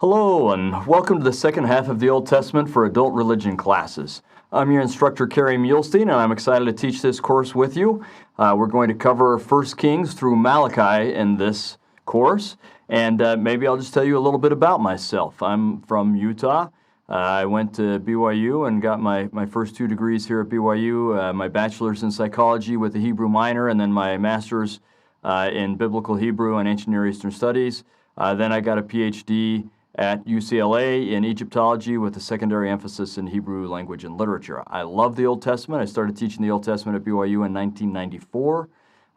Hello, and welcome to the second half of the Old Testament for adult religion classes. I'm your instructor, Kerry Muhlestein, and I'm excited to teach this course with you. We're going to cover 1 Kings through Malachi in this course, and maybe I'll just tell you a little bit about myself. I'm from Utah. I went to BYU and got my first 2 degrees here at BYU, my bachelor's in psychology with a Hebrew minor, and then my master's in biblical Hebrew and ancient Near Eastern studies. Then I got a PhD at UCLA in Egyptology with a secondary emphasis in Hebrew language and literature. I love the Old Testament. I started teaching the Old Testament at BYU in 1994.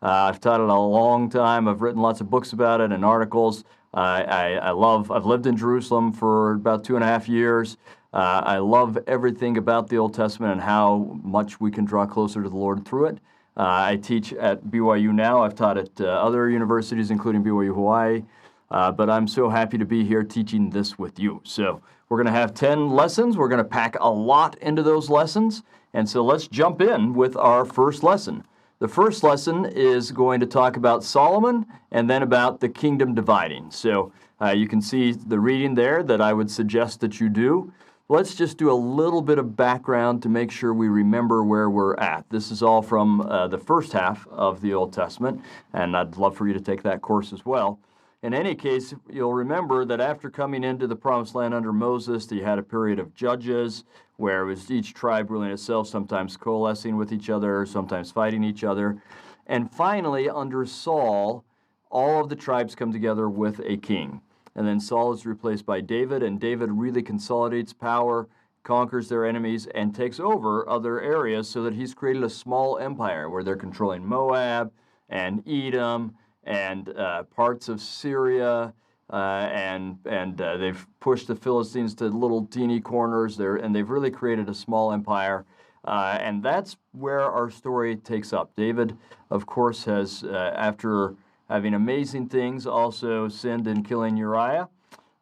I've taught it a long time. I've written lots of books about it and articles. I've lived in Jerusalem for about 2.5 years. I love everything about the Old Testament and how much we can draw closer to the Lord through it. I teach at BYU now. I've taught at other universities, including BYU Hawaii. But I'm so happy to be here teaching this with you. So we're going to have 10 lessons. We're going to pack a lot into those lessons. And so let's jump in with our first lesson. The first lesson is going to talk about Solomon and then about the kingdom dividing. So you can see the reading there that I would suggest that you do. Let's just do a little bit of background to make sure we remember where we're at. This is all from the first half of the Old Testament, and I'd love for you to take that course as well. In any case, you'll remember that after coming into the Promised Land under Moses, you had a period of judges where it was each tribe ruling itself, sometimes coalescing with each other, sometimes fighting each other. And finally, under Saul, all of the tribes come together with a king. And then Saul is replaced by David, and David really consolidates power, conquers their enemies, and takes over other areas so that he's created a small empire where they're controlling Moab and Edom, and parts of Syria, and they've pushed the Philistines to little teeny corners there, and they've really created a small empire, and that's where our story takes up. David, of course, has, after having amazing things, also sinned in killing Uriah,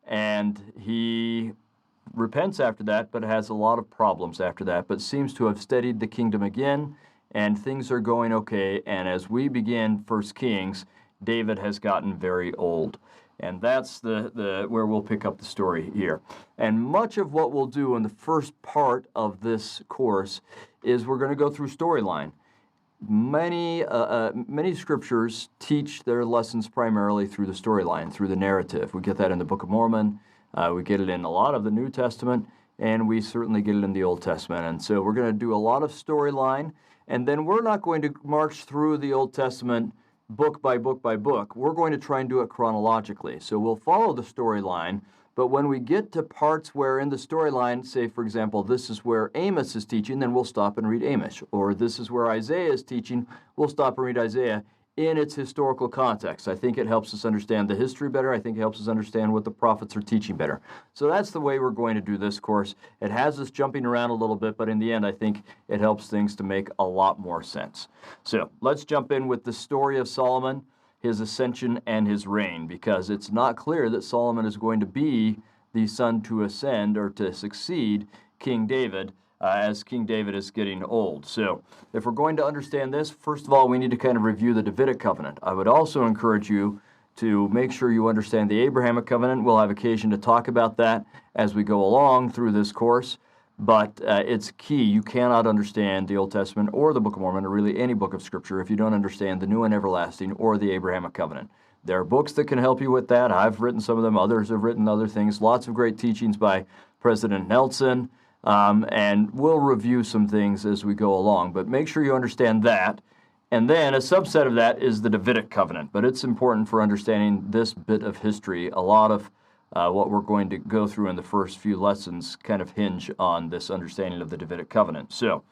and he repents after that, but has a lot of problems after that, but seems to have steadied the kingdom again, and things are going okay, and as we begin 1 Kings, David has gotten very old. And that's where we'll pick up the story here. And much of what we'll do in the first part of this course is we're going to go through storyline. Many scriptures teach their lessons primarily through the storyline, through the narrative. We get that in the Book of Mormon. We get it in a lot of the New Testament, and we certainly get it in the Old Testament. And so we're going to do a lot of storyline, and then we're not going to march through the Old Testament book by book by book. We're going to try and do it chronologically. So we'll follow the storyline, but when we get to parts where in the storyline, say, for example, this is where Amos is teaching, then we'll stop and read Amos. Or this is where Isaiah is teaching, we'll stop and read Isaiah in its historical context. I think it helps us understand the history better. I think it helps us understand what the prophets are teaching better. So that's the way we're going to do this course. It has us jumping around a little bit, but in the end, I think it helps things to make a lot more sense. So let's jump in with the story of Solomon, his ascension, and his reign, because it's not clear that Solomon is going to be the son to ascend or to succeed King David, as King David is getting old. So if we're going to understand this, first of all, we need to kind of review the Davidic covenant. I would also encourage you to make sure you understand the Abrahamic covenant. We'll have occasion to talk about that as we go along through this course, but it's key. You cannot understand the Old Testament or the Book of Mormon, or really any book of Scripture, if you don't understand the New and Everlasting or the Abrahamic covenant. There are books that can help you with that. I've written some of them. Others have written other things. Lots of great teachings by President Nelson. And we'll review some things as we go along, but make sure you understand that. And then a subset of that is the Davidic covenant, but it's important for understanding this bit of history. A lot of what we're going to go through in the first few lessons kind of hinge on this understanding of the Davidic covenant. So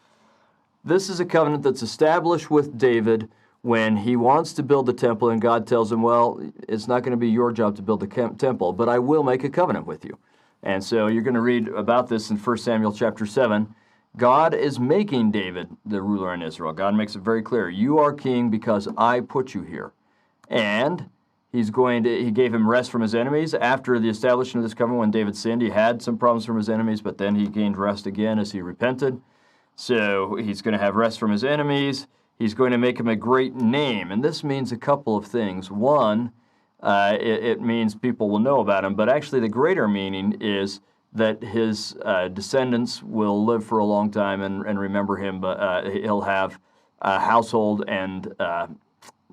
this is a covenant that's established with David when he wants to build the temple, and God tells him, well, it's not going to be your job to build the temple, but I will make a covenant with you. And so you're going to read about this in 1 Samuel chapter 7. God is making David the ruler in Israel. God makes it very clear, you are king because I put you here. And he gave him rest from his enemies. After the establishment of this covenant, when David sinned, he had some problems from his enemies, but then he gained rest again as he repented. So he's going to have rest from his enemies. He's going to make him a great name. And this means a couple of things. One, it means people will know about him. But actually the greater meaning is that his descendants will live for a long time and remember him, but he'll have a household and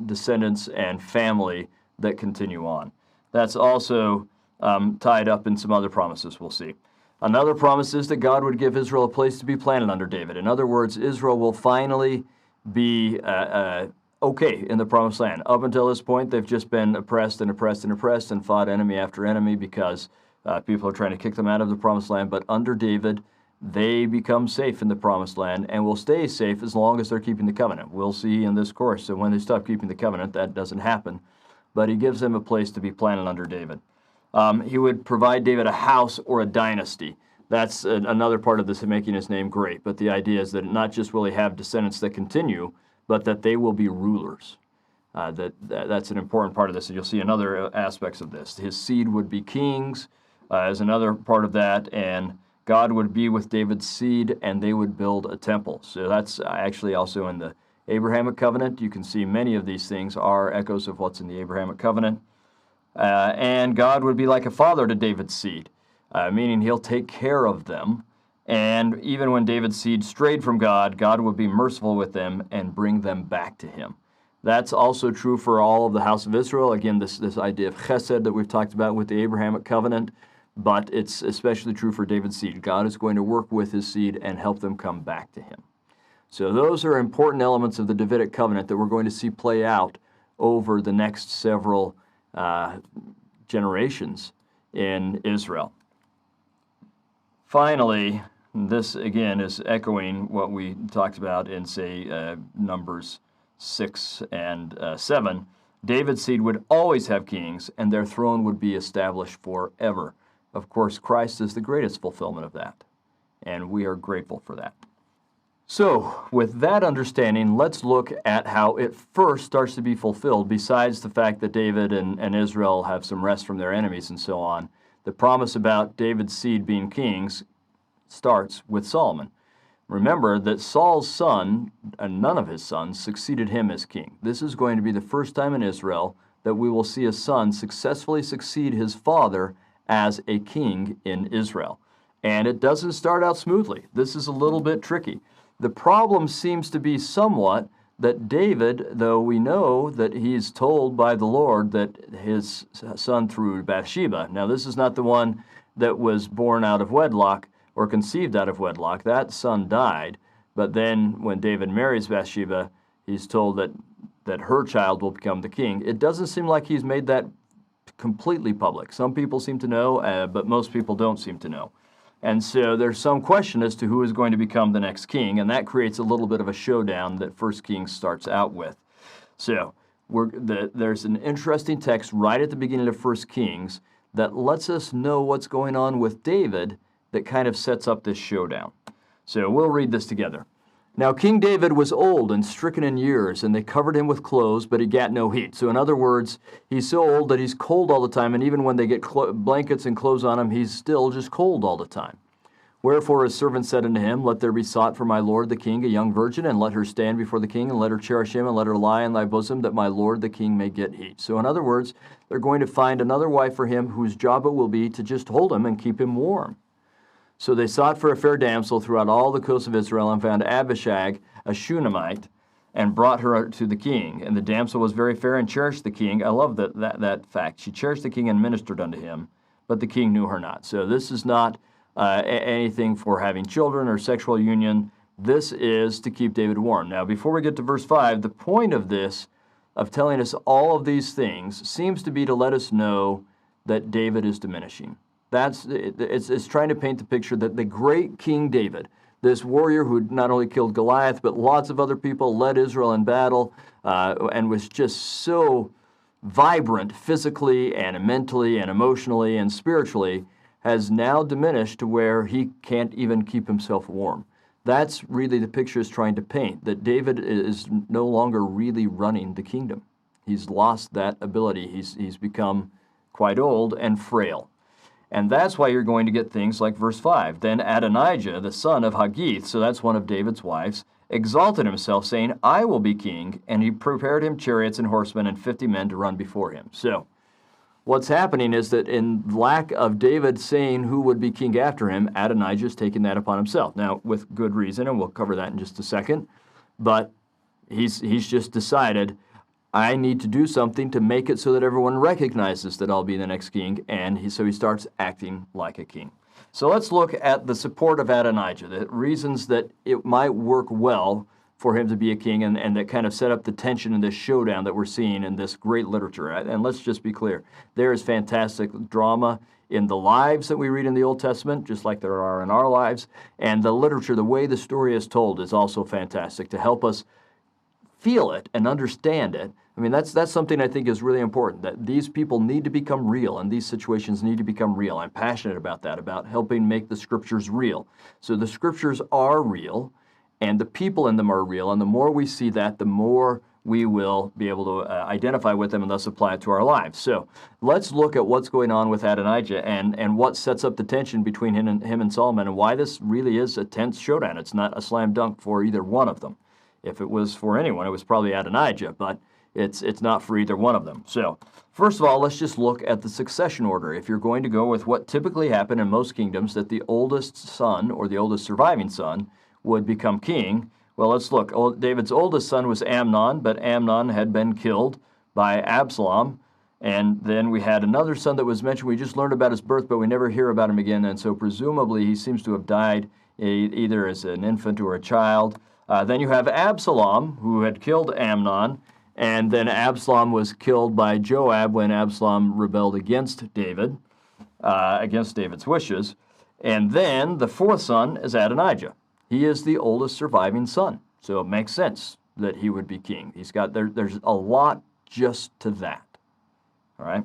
descendants and family that continue on. That's also tied up in some other promises we'll see. Another promise is that God would give Israel a place to be planted under David. In other words, Israel will finally be okay in the promised land. Up until this point, they've just been oppressed and oppressed and oppressed and fought enemy after enemy because people are trying to kick them out of the promised land. But under David, they become safe in the promised land and will stay safe as long as they're keeping the covenant. We'll see in this course that when they stop keeping the covenant, that doesn't happen. But he gives them a place to be planted under David. He would provide David a house or a dynasty. That's another part of this, making his name great. But the idea is that not just will he have descendants that continue, but that they will be rulers. That's an important part of this. And you'll see in other aspects of this. His seed would be kings as another part of that. And God would be with David's seed, and they would build a temple. So that's actually also in the Abrahamic covenant. You can see many of these things are echoes of what's in the Abrahamic covenant. And God would be like a father to David's seed, meaning he'll take care of them. And even when David's seed strayed from God, God would be merciful with them and bring them back to him. That's also true for all of the house of Israel. Again, this idea of chesed that we've talked about with the Abrahamic covenant, but it's especially true for David's seed. God is going to work with his seed and help them come back to him. So those are important elements of the Davidic covenant that we're going to see play out over the next several generations in Israel. Finally, this again is echoing what we talked about in, say, Numbers 6 and 7. David's seed would always have kings, and their throne would be established forever. Of course, Christ is the greatest fulfillment of that, and we are grateful for that. So, with that understanding, let's look at how it first starts to be fulfilled, besides the fact that David and Israel have some rest from their enemies and so on. The promise about David's seed being kings starts with Solomon. Remember that Saul's son, and none of his sons, succeeded him as king. This is going to be the first time in Israel that we will see a son successfully succeed his father as a king in Israel. And it doesn't start out smoothly. This is a little bit tricky. The problem seems to be somewhat that David, though we know that he's told by the Lord that his son through Bathsheba, now this is not the one that was born out of wedlock or conceived out of wedlock. That son died, but then when David marries Bathsheba, he's told that her child will become the king. It doesn't seem like he's made that completely public. Some people seem to know, but most people don't seem to know. And so there's some question as to who is going to become the next king, and that creates a little bit of a showdown that 1 Kings starts out with. So there's an interesting text right at the beginning of 1 Kings that lets us know what's going on with David that kind of sets up this showdown. So we'll read this together. Now King David was old and stricken in years, and they covered him with clothes, but he gat no heat. So in other words, he's so old that he's cold all the time, and even when they get blankets and clothes on him, he's still just cold all the time. Wherefore his servant said unto him, Let there be sought for my lord the king a young virgin, and let her stand before the king, and let her cherish him, and let her lie in thy bosom, that my lord the king may get heat. So in other words, they're going to find another wife for him, whose job it will be to just hold him and keep him warm. So they sought for a fair damsel throughout all the coasts of Israel, and found Abishag, a Shunammite, and brought her to the king. And the damsel was very fair and cherished the king. I love that fact. She cherished the king and ministered unto him, but the king knew her not. So this is not anything for having children or sexual union. This is to keep David warm. Now, before we get to verse 5, the point of this, of telling us all of these things, seems to be to let us know that David is diminishing. It's trying to paint the picture that the great King David, this warrior who not only killed Goliath, but lots of other people, led Israel in battle, and was just so vibrant physically and mentally and emotionally and spiritually, has now diminished to where he can't even keep himself warm. That's really the picture is trying to paint, that David is no longer really running the kingdom. He's lost that ability. He's become quite old and frail. And that's why you're going to get things like verse 5. Then Adonijah, the son of Haggith, so that's one of David's wives, exalted himself, saying, I will be king, and he prepared him chariots and horsemen and 50 men to run before him. So what's happening is that in lack of David saying who would be king after him, Adonijah's taken that upon himself. Now, with good reason, and we'll cover that in just a second, but he's just decided, I need to do something to make it so that everyone recognizes that I'll be the next king, and so he starts acting like a king. So let's look at the support of Adonijah, the reasons that it might work well for him to be a king, and that kind of set up the tension in this showdown that we're seeing in this great literature. And let's just be clear, there is fantastic drama in the lives that we read in the Old Testament, just like there are in our lives, and the literature, the way the story is told, is also fantastic to help us feel it and understand it. I mean, that's something I think is really important, that these people need to become real, and these situations need to become real. I'm passionate about that, about helping make the Scriptures real. So the Scriptures are real, and the people in them are real, and the more we see that, the more we will be able to identify with them and thus apply it to our lives. So let's look at what's going on with Adonijah and what sets up the tension between him and Solomon, and why this really is a tense showdown. It's not a slam dunk for either one of them. If it was for anyone, it was probably Adonijah, but it's not for either one of them. So first of all, let's just look at the succession order. If you're going to go with what typically happened in most kingdoms, that the oldest son or the oldest surviving son would become king. Well, let's look. David's oldest son was Amnon, but Amnon had been killed by Absalom. And then we had another son that was mentioned. We just learned about his birth, but we never hear about him again. And so presumably he seems to have died either as an infant or a child. Then you have Absalom, who had killed Amnon, and then Absalom was killed by Joab when Absalom rebelled against David, against David's wishes. And then the fourth son is Adonijah. He is the oldest surviving son, so it makes sense that he would be king. There's a lot just to that, all right?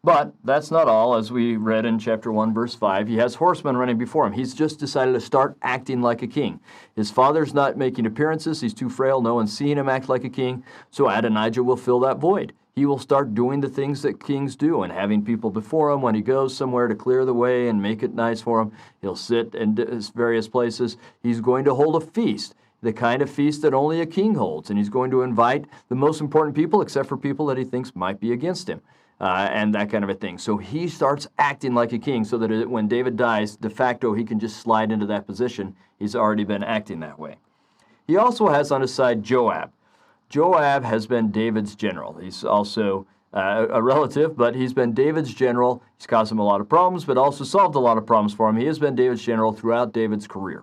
But that's not all. As we read in chapter 1, verse 5, he has horsemen running before him. He's just decided to start acting like a king. His father's not making appearances. He's too frail. No one's seeing him act like a king. So Adonijah will fill that void. He will start doing the things that kings do and having people before him when he goes somewhere to clear the way and make it nice for him. He'll sit in various places. He's going to hold a feast, the kind of feast that only a king holds. And he's going to invite the most important people, except for people that he thinks might be against him. And that kind of a thing. So he starts acting like a king so that when David dies, de facto, he can just slide into that position. He's already been acting that way. He also has on his side Joab. Joab has been David's general. He's also a relative, but he's been David's general. He's caused him a lot of problems, but also solved a lot of problems for him. He has been David's general throughout David's career.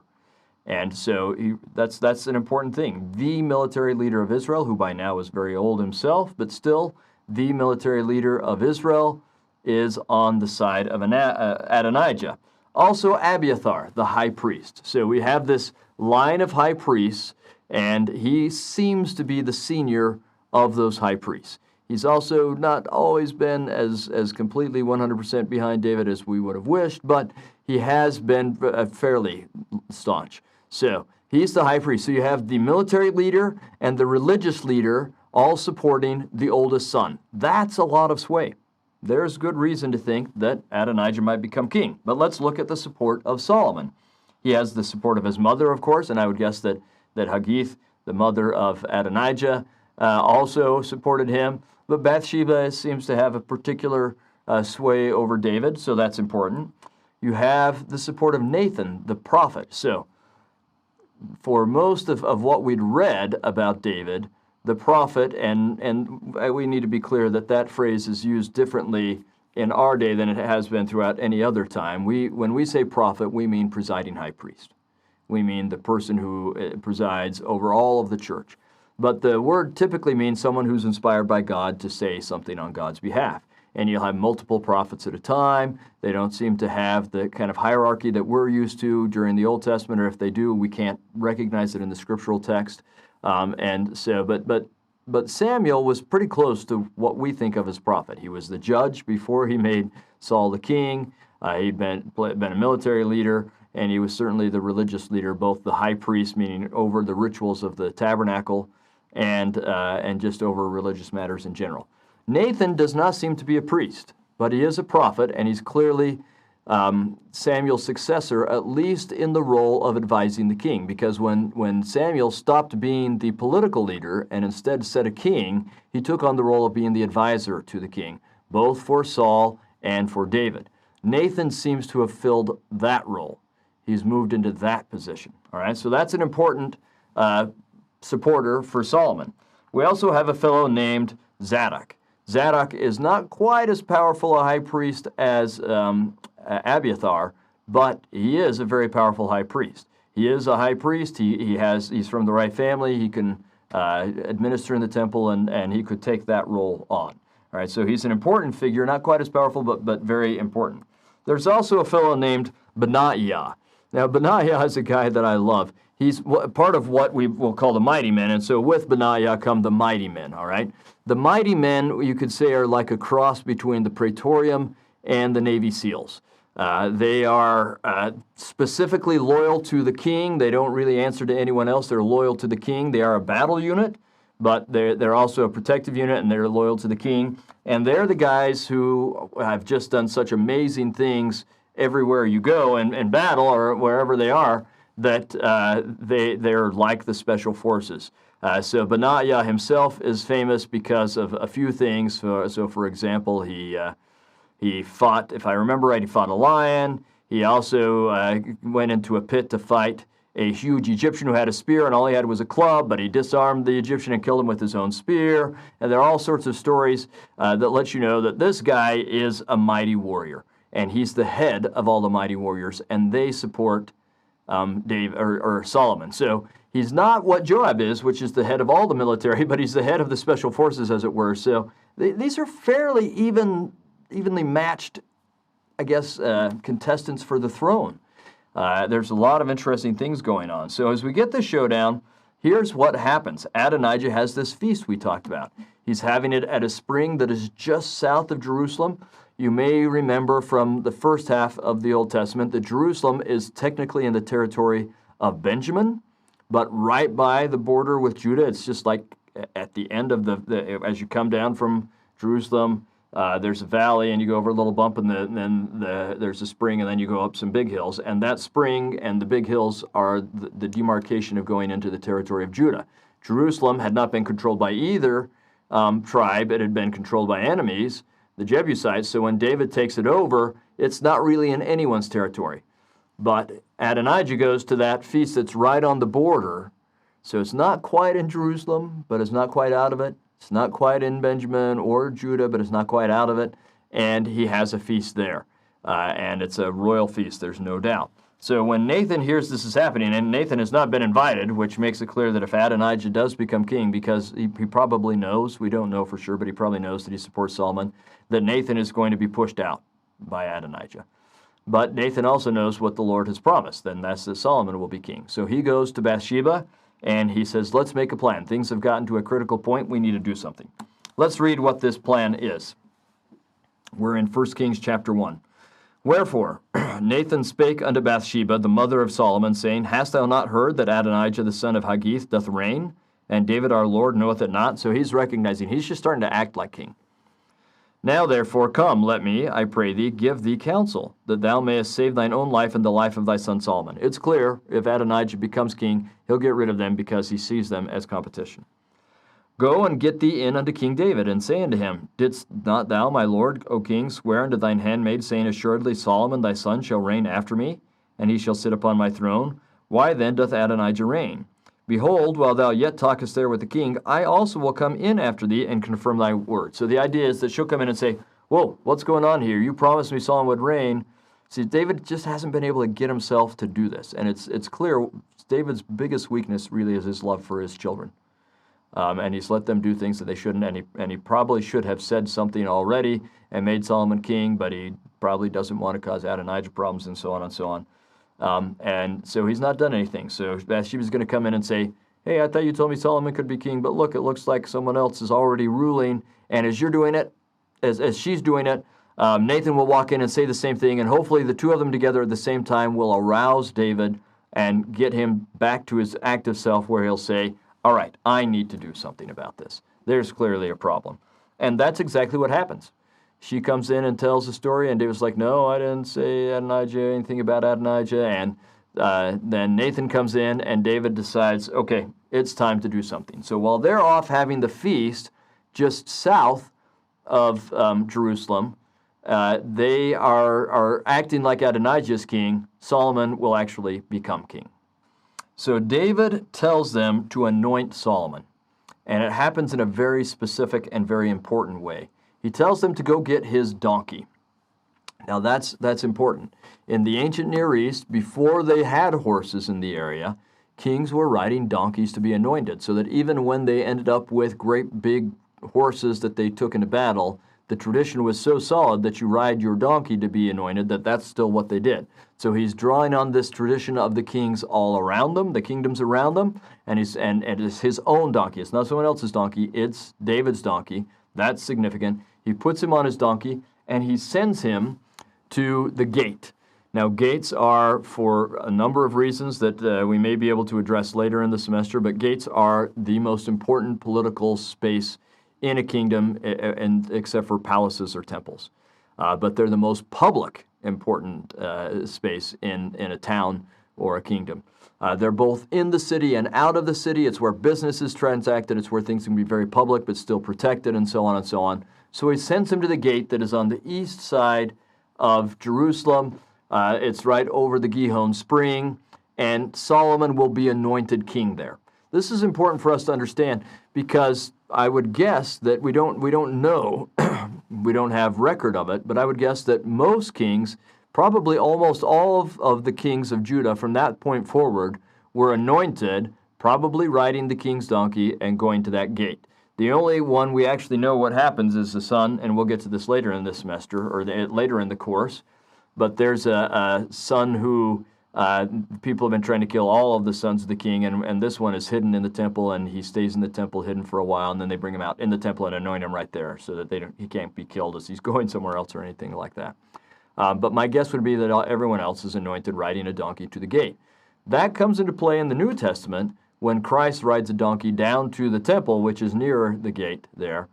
And so that's an important thing. The military leader of Israel, who by now is very old himself, but still the military leader of Israel, is on the side of Adonijah. Also Abiathar, the high priest. So we have this line of high priests, and he seems to be the senior of those high priests. He's also not always been as completely 100% behind David as we would have wished, but he has been fairly staunch. So he's the high priest. So you have the military leader and the religious leader all supporting the oldest son. That's a lot of sway. There's good reason to think that Adonijah might become king. But let's look at the support of Solomon. He has the support of his mother, of course, and I would guess that Haggith, the mother of Adonijah, also supported him. But Bathsheba seems to have a particular sway over David, so that's important. You have the support of Nathan, the prophet. So for most of what we'd read about David, the prophet, and we need to be clear that that phrase is used differently in our day than it has been throughout any other time. When we say prophet, we mean presiding high priest. We mean the person who presides over all of the church. But the word typically means someone who's inspired by God to say something on God's behalf. And you'll have multiple prophets at a time. They don't seem to have the kind of hierarchy that we're used to during the Old Testament, or if they do, we can't recognize it in the scriptural text. But Samuel was pretty close to what we think of as prophet. He was the judge before he made Saul the king. He'd been a military leader, and he was certainly the religious leader, both the high priest, meaning over the rituals of the tabernacle, and just over religious matters in general. Nathan does not seem to be a priest, but he is a prophet, and he's clearly Samuel's successor, at least in the role of advising the king, because when Samuel stopped being the political leader and instead set a king, he took on the role of being the advisor to the king, both for Saul and for David. Nathan seems to have filled that role. He's moved into that position. All right, so that's an important supporter for Solomon. We also have a fellow named Zadok. Zadok is not quite as powerful a high priest as Abiathar, but he is a very powerful high priest. He is a high priest. He's from the right family. He can administer in the temple, and he could take that role on. All right, so he's an important figure, not quite as powerful, but very important. There's also a fellow named Benaiah. Now, Benaiah is a guy that I love. He's part of what we will call the mighty men, and so with Benaiah come the mighty men, all right? The mighty men, you could say, are like a cross between the Praetorium and the Navy SEALs. They are specifically loyal to the king. They don't really answer to anyone else. They're loyal to the king. They are a battle unit, but they're also a protective unit, and they're loyal to the king. And they're the guys who have just done such amazing things everywhere you go in battle or wherever they are, that they're like the special forces. So Benaiah himself is famous because of a few things. So for example, he fought, if I remember right, he fought a lion. He also went into a pit to fight a huge Egyptian who had a spear, and all he had was a club, but he disarmed the Egyptian and killed him with his own spear. And there are all sorts of stories that let you know that this guy is a mighty warrior, and he's the head of all the mighty warriors, and they support Solomon. So he's not what Joab is, which is the head of all the military, but he's the head of the special forces, as it were. So these are fairly evenly matched, I guess, contestants for the throne. There's a lot of interesting things going on. So as we get the showdown, here's what happens. Adonijah has this feast we talked about. He's having it at a spring that is just south of Jerusalem. You may remember from the first half of the Old Testament that Jerusalem is technically in the territory of Benjamin, but right by the border with Judah. It's just like at the end of as you come down from Jerusalem, there's a valley, and you go over a little bump, and then there's a spring, and then you go up some big hills. And that spring and the big hills are the demarcation of going into the territory of Judah. Jerusalem had not been controlled by either tribe. It had been controlled by enemies, the Jebusites. So when David takes it over, it's not really in anyone's territory. But Adonijah goes to that feast that's right on the border. So it's not quite in Jerusalem, but it's not quite out of it. It's not quite in Benjamin or Judah, but it's not quite out of it. And he has a feast there. And it's a royal feast, there's no doubt. So when Nathan hears this is happening, and Nathan has not been invited, which makes it clear that if Adonijah does become king, because he probably knows, we don't know for sure, but he probably knows that he supports Solomon, that Nathan is going to be pushed out by Adonijah. But Nathan also knows what the Lord has promised, and that's that Solomon will be king. So he goes to Bathsheba, and he says, let's make a plan. Things have gotten to a critical point. We need to do something. Let's read what this plan is. We're in 1 Kings chapter 1. Wherefore, Nathan spake unto Bathsheba, the mother of Solomon, saying, Hast thou not heard that Adonijah the son of Haggith doth reign, and David our Lord knoweth it not? So he's recognizing, he's just starting to act like king. Now therefore come, let me, I pray thee, give thee counsel, that thou mayest save thine own life and the life of thy son Solomon. It's clear, if Adonijah becomes king, he'll get rid of them because he sees them as competition. Go and get thee in unto King David, and say unto him, Didst not thou, my lord, O king, swear unto thine handmaid, saying, Assuredly Solomon thy son shall reign after me, and he shall sit upon my throne? Why then doth Adonijah reign? Behold, while thou yet talkest there with the king, I also will come in after thee and confirm thy word. So the idea is that she'll come in and say, Whoa, what's going on here? You promised me Solomon would reign. See, David just hasn't been able to get himself to do this. And it's clear David's biggest weakness really is his love for his children. And he's let them do things that they shouldn't, and he probably should have said something already and made Solomon king, but he probably doesn't want to cause Adonijah problems and so on and so on. And so he's not done anything. So Bathsheba's going to come in and say, Hey, I thought you told me Solomon could be king, but look, it looks like someone else is already ruling, and as you're doing it, as she's doing it, Nathan will walk in and say the same thing, and hopefully the two of them together at the same time will arouse David and get him back to his active self, where he'll say, all right, I need to do something about this. There's clearly a problem. And that's exactly what happens. She comes in and tells the story, and David's like, no, I didn't say anything about Adonijah. And then Nathan comes in, and David decides, okay, it's time to do something. So while they're off having the feast just south of Jerusalem, they are acting like Adonijah is king. Solomon will actually become king. So David tells them to anoint Solomon, and it happens in a very specific and very important way. He tells them to go get his donkey. Now that's important. In the ancient Near East, before they had horses in the area, kings were riding donkeys to be anointed, so that even when they ended up with great big horses that they took into battle, the tradition was so solid that you ride your donkey to be anointed, that's still what they did. So he's drawing on this tradition of the kings all around them, the kingdoms around them, and it's his own donkey. It's not someone else's donkey, it's David's donkey. That's significant. He puts him on his donkey, and he sends him to the gate. Now, gates are, for a number of reasons that we may be able to address later in the semester, but gates are the most important political space in a kingdom, and except for palaces or temples. But they're the most public important space in a town or a kingdom. They're both in the city and out of the city. It's where business is transacted. It's where things can be very public but still protected, and so on and so on. So he sends him to the gate that is on the east side of Jerusalem. It's right over the Gihon Spring, and Solomon will be anointed king there. This is important for us to understand because I would guess that we don't know, we don't have record of it, but I would guess that most kings, probably almost all of the kings of Judah from that point forward, were anointed, probably riding the king's donkey and going to that gate. The only one we actually know what happens is the son, and we'll get to this later in this semester, or later in the course, but there's a son who people have been trying to kill all of the sons of the king, and this one is hidden in the temple, and he stays in the temple hidden for a while, and then they bring him out in the temple and anoint him right there so that he can't be killed as he's going somewhere else or anything like that. But my guess would be that everyone else is anointed riding a donkey to the gate. That comes into play in the New Testament when Christ rides a donkey down to the temple, which is near the gate there.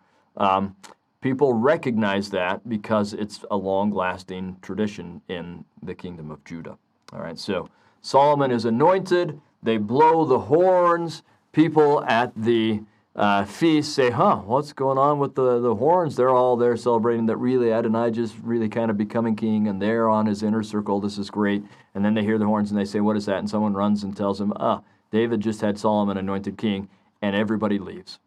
People recognize that because it's a long-lasting tradition in the kingdom of Judah. All right, so Solomon is anointed. They blow the horns. People at the feast say, what's going on with the horns? They're all there celebrating that really Adonijah's really kind of becoming king, and they're on his inner circle. This is great. And then they hear the horns, and they say, what is that? And someone runs and tells them, David just had Solomon anointed king, and everybody leaves.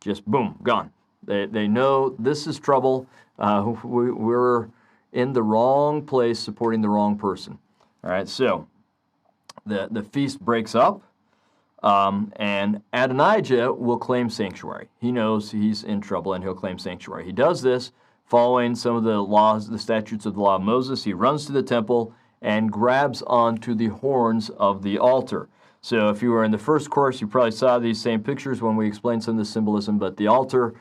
Just boom, gone. They know this is trouble. We're in the wrong place supporting the wrong person. All right, so the feast breaks up, and Adonijah will claim sanctuary. He knows he's in trouble, and he'll claim sanctuary. He does this following some of the laws, the statutes of the law of Moses. He runs to the temple and grabs onto the horns of the altar. So if you were in the first course, you probably saw these same pictures when we explained some of the symbolism, but the altar,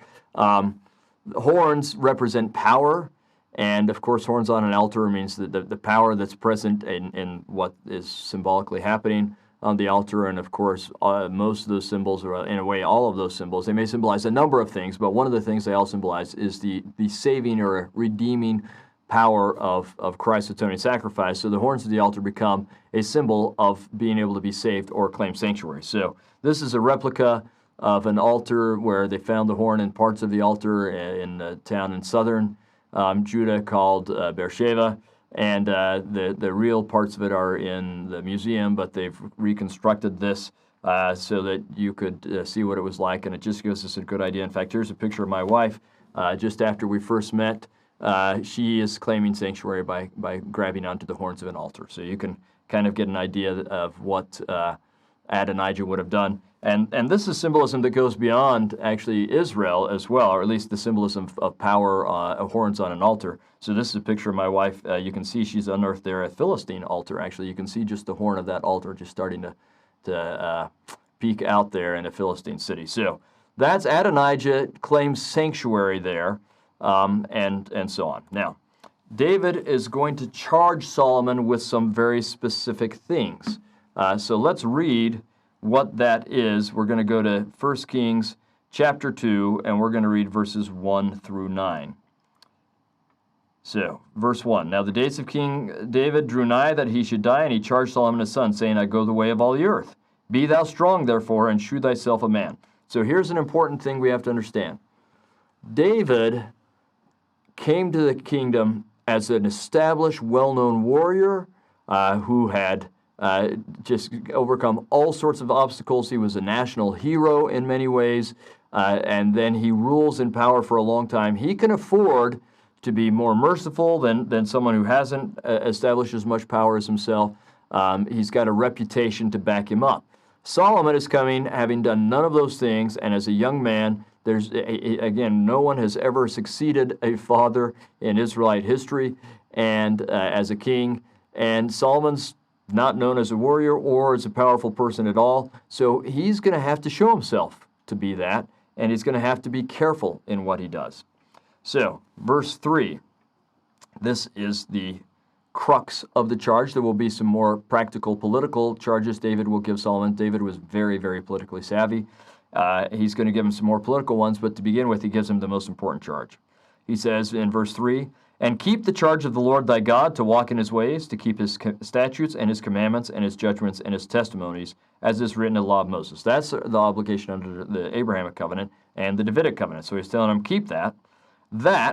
horns represent power. And, of course, horns on an altar means that the power that's present in what is symbolically happening on the altar. And, of course, most of those symbols, or in a way all of those symbols, they may symbolize a number of things, but one of the things they all symbolize is the saving or redeeming power of Christ's atoning sacrifice. So the horns of the altar become a symbol of being able to be saved or claim sanctuary. So this is a replica of an altar where they found the horn in parts of the altar in a town in southern Judah called Beersheba, and the real parts of it are in the museum, but they've reconstructed this so that you could see what it was like, and it just gives us a good idea. In fact, here's a picture of my wife just after we first met. She is claiming sanctuary by grabbing onto the horns of an altar, so you can kind of get an idea of what Adonijah would have done. And this is symbolism that goes beyond actually Israel as well, or at least the symbolism of power of horns on an altar. So this is a picture of my wife. You can see she's unearthed there a Philistine altar. Actually, you can see just the horn of that altar just starting to peek out there in a Philistine city. So that's Adonijah claims sanctuary there, and so on. Now, David is going to charge Solomon with some very specific things. So let's read what that is. We're going to go to 1 Kings chapter 2, and we're going to read verses 1 through 9. So, verse 1, Now the days of King David drew nigh that he should die, and he charged Solomon his son, saying, I go the way of all the earth. Be thou strong, therefore, and shew thyself a man. So here's an important thing we have to understand. David came to the kingdom as an established, well-known warrior who had just overcome all sorts of obstacles. He was a national hero in many ways, and then he rules in power for a long time. He can afford to be more merciful than someone who hasn't established as much power as himself. He's got a reputation to back him up. Solomon is coming, having done none of those things, and as a young man, again, no one has ever succeeded a father in Israelite history, and as a king. And Solomon's not known as a warrior or as a powerful person at all, so he's going to have to show himself to be that, and he's going to have to be careful in what he does. So, verse 3, this is the crux of the charge. There will be some more practical political charges David will give Solomon. David was very, very politically savvy. He's going to give him some more political ones, but to begin with, he gives him the most important charge. He says in verse 3, "And keep the charge of the Lord thy God, to walk in his ways, to keep his statutes and his commandments and his judgments and his testimonies, as is written in the law of Moses." That's the obligation under the Abrahamic covenant and the Davidic covenant. So he's telling him, keep that.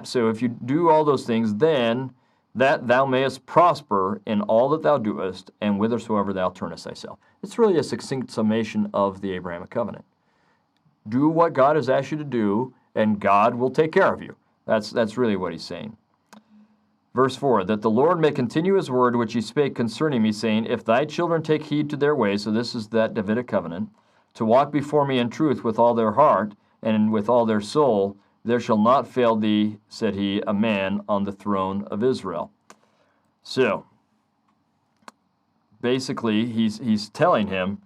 So if you do all those things, then that thou mayest prosper in all that thou doest, and whithersoever thou turnest thyself. It's really a succinct summation of the Abrahamic covenant. Do what God has asked you to do, and God will take care of you. That's really what he's saying. Verse 4, "That the Lord may continue his word which he spake concerning me, saying, If thy children take heed to their ways," so this is that Davidic covenant, "to walk before me in truth with all their heart and with all their soul, there shall not fail thee," said he, "a man on the throne of Israel." So, basically, he's telling him,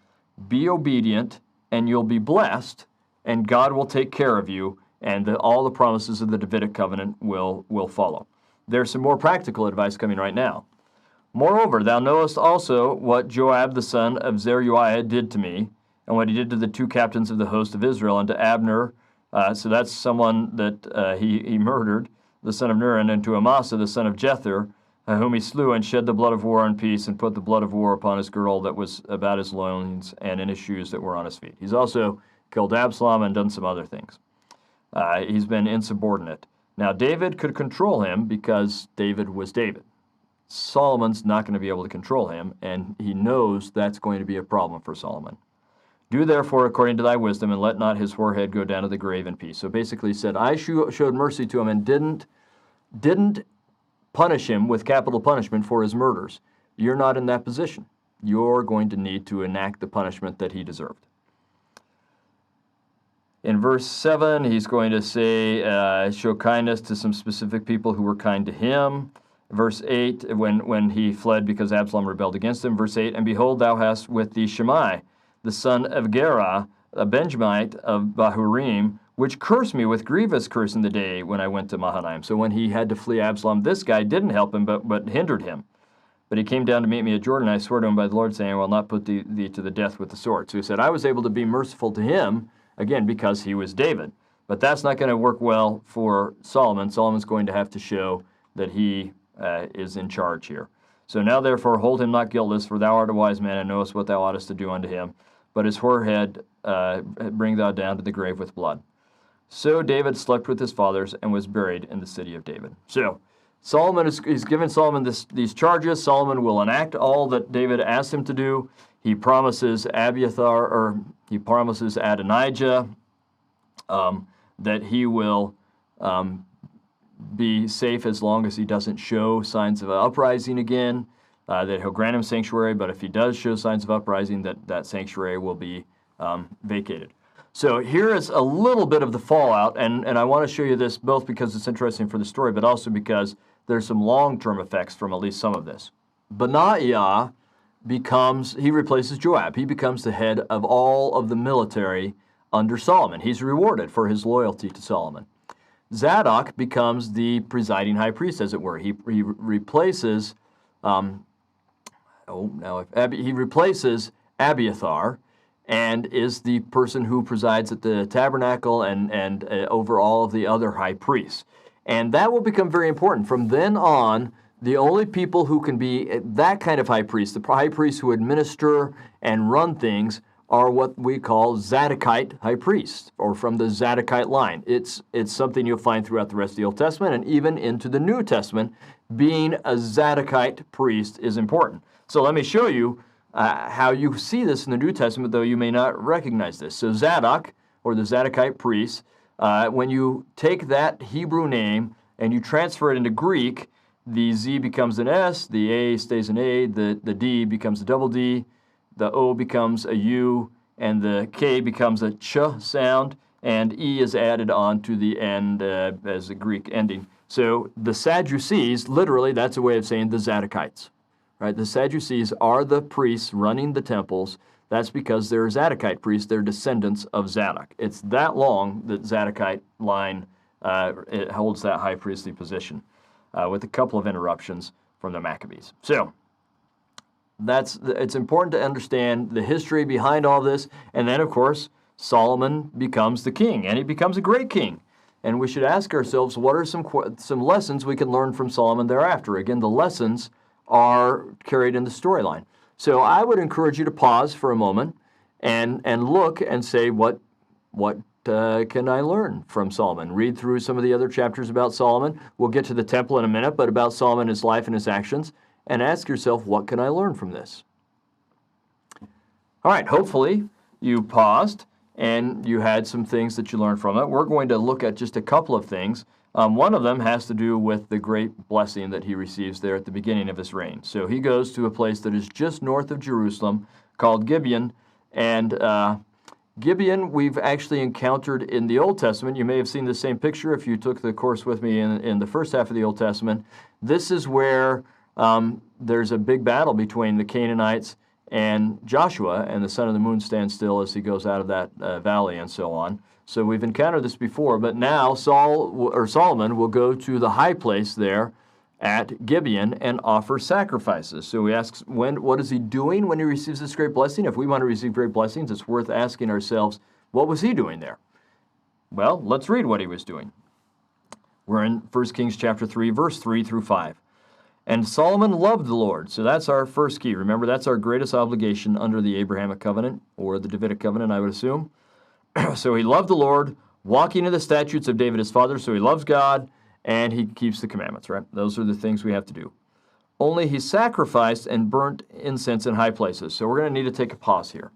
be obedient, and you'll be blessed, and God will take care of you, and all the promises of the Davidic covenant will follow. There's some more practical advice coming right now. "Moreover, thou knowest also what Joab the son of Zeruiah did to me, and what he did to the two captains of the host of Israel, and to Abner," so that's someone that he murdered, "the son of Ner, and to Amasa the son of Jether, whom he slew, and shed the blood of war in peace, and put the blood of war upon his girdle that was about his loins, and in his shoes that were on his feet." He's also killed Absalom and done some other things. He's been insubordinate. Now, David could control him because David was David. Solomon's not going to be able to control him, and he knows that's going to be a problem for Solomon. "Do therefore according to thy wisdom, and let not his forehead go down to the grave in peace." So basically he said, I showed mercy to him and didn't punish him with capital punishment for his murders. You're not in that position. You're going to need to enact the punishment that he deserved. In verse 7, he's going to say, show kindness to some specific people who were kind to him. Verse 8, when he fled because Absalom rebelled against him. Verse 8, "And behold, thou hast with thee Shimei, the son of Gera, a Benjamite of Bahurim, which cursed me with grievous curse in the day when I went to Mahanaim." So when he had to flee Absalom, this guy didn't help him, but hindered him. "But he came down to meet me at Jordan. I swore to him by the Lord, saying, I will not put thee to the death with the sword." So he said, I was able to be merciful to him, again, because he was David. But that's not going to work well for Solomon. Solomon's going to have to show that he is in charge here. "So now therefore hold him not guiltless, for thou art a wise man, and knowest what thou oughtest to do unto him. But his forehead bring thou down to the grave with blood." So David slept with his fathers and was buried in the city of David. So Solomon he's given Solomon these charges. Solomon will enact all that David asked him to do. He promises Adonijah that he will be safe as long as he doesn't show signs of uprising again, that he'll grant him sanctuary, but if he does show signs of uprising, that sanctuary will be vacated. So here is a little bit of the fallout, and I want to show you this both because it's interesting for the story, but also because there's some long-term effects from at least some of this. Benaiah he replaces Joab. He becomes the head of all of the military under Solomon. He's rewarded for his loyalty to Solomon. Zadok becomes the presiding high priest, as it were. He replaces he replaces Abiathar, and is the person who presides at the tabernacle and over all of the other high priests. And that will become very important. From then on, the only people who can be that kind of high priest, the high priests who administer and run things, are what we call Zadokite high priests, or from the Zadokite line. It's something you'll find throughout the rest of the Old Testament and even into the New Testament. Being a Zadokite priest is important. So let me show you how you see this in the New Testament, though you may not recognize this. So Zadok, or the Zadokite priest, when you take that Hebrew name and you transfer it into Greek, the Z becomes an S, the A stays an A, the D becomes a double D, the O becomes a U, and the K becomes a ch sound, and E is added on to the end as a Greek ending. So the Sadducees, literally, that's a way of saying the Zadokites. Right? The Sadducees are the priests running the temples. That's because they're Zadokite priests. They're descendants of Zadok. It's that long that Zadokite line it holds that high priestly position, with a couple of interruptions from the Maccabees. So it's important to understand the history behind all this. And then, of course, Solomon becomes the king, and he becomes a great king. And we should ask ourselves, what are some lessons we can learn from Solomon thereafter? Again, the lessons are carried in the storyline. So I would encourage you to pause for a moment and look and say, what can I learn from Solomon? Read through some of the other chapters about Solomon. We'll get to the temple in a minute, but about Solomon, his life and his actions, and ask yourself, what can I learn from this? All right, hopefully you paused and you had some things that you learned from it. We're going to look at just a couple of things. One of them has to do with the great blessing that he receives there at the beginning of his reign. So he goes to a place that is just north of Jerusalem called Gibeon. And Gibeon we've actually encountered in the Old Testament. You may have seen the same picture if you took the course with me in the first half of the Old Testament. This is where there's a big battle between the Canaanites and Joshua, and the sun and the moon stand still as he goes out of that valley and so on. So we've encountered this before, but now Solomon will go to the high place there at Gibeon and offer sacrifices. So we ask, what is he doing when he receives this great blessing? If we want to receive great blessings, it's worth asking ourselves, what was he doing there? Well, let's read what he was doing. We're in 1 Kings chapter 3, verse 3 through 5. And Solomon loved the Lord. So that's our first key. Remember, that's our greatest obligation under the Abrahamic covenant, or the Davidic covenant, I would assume. So he loved the Lord, walking in the statutes of David his father. So he loves God, and he keeps the commandments, right? Those are the things we have to do. Only he sacrificed and burnt incense in high places. So we're going to need to take a pause here.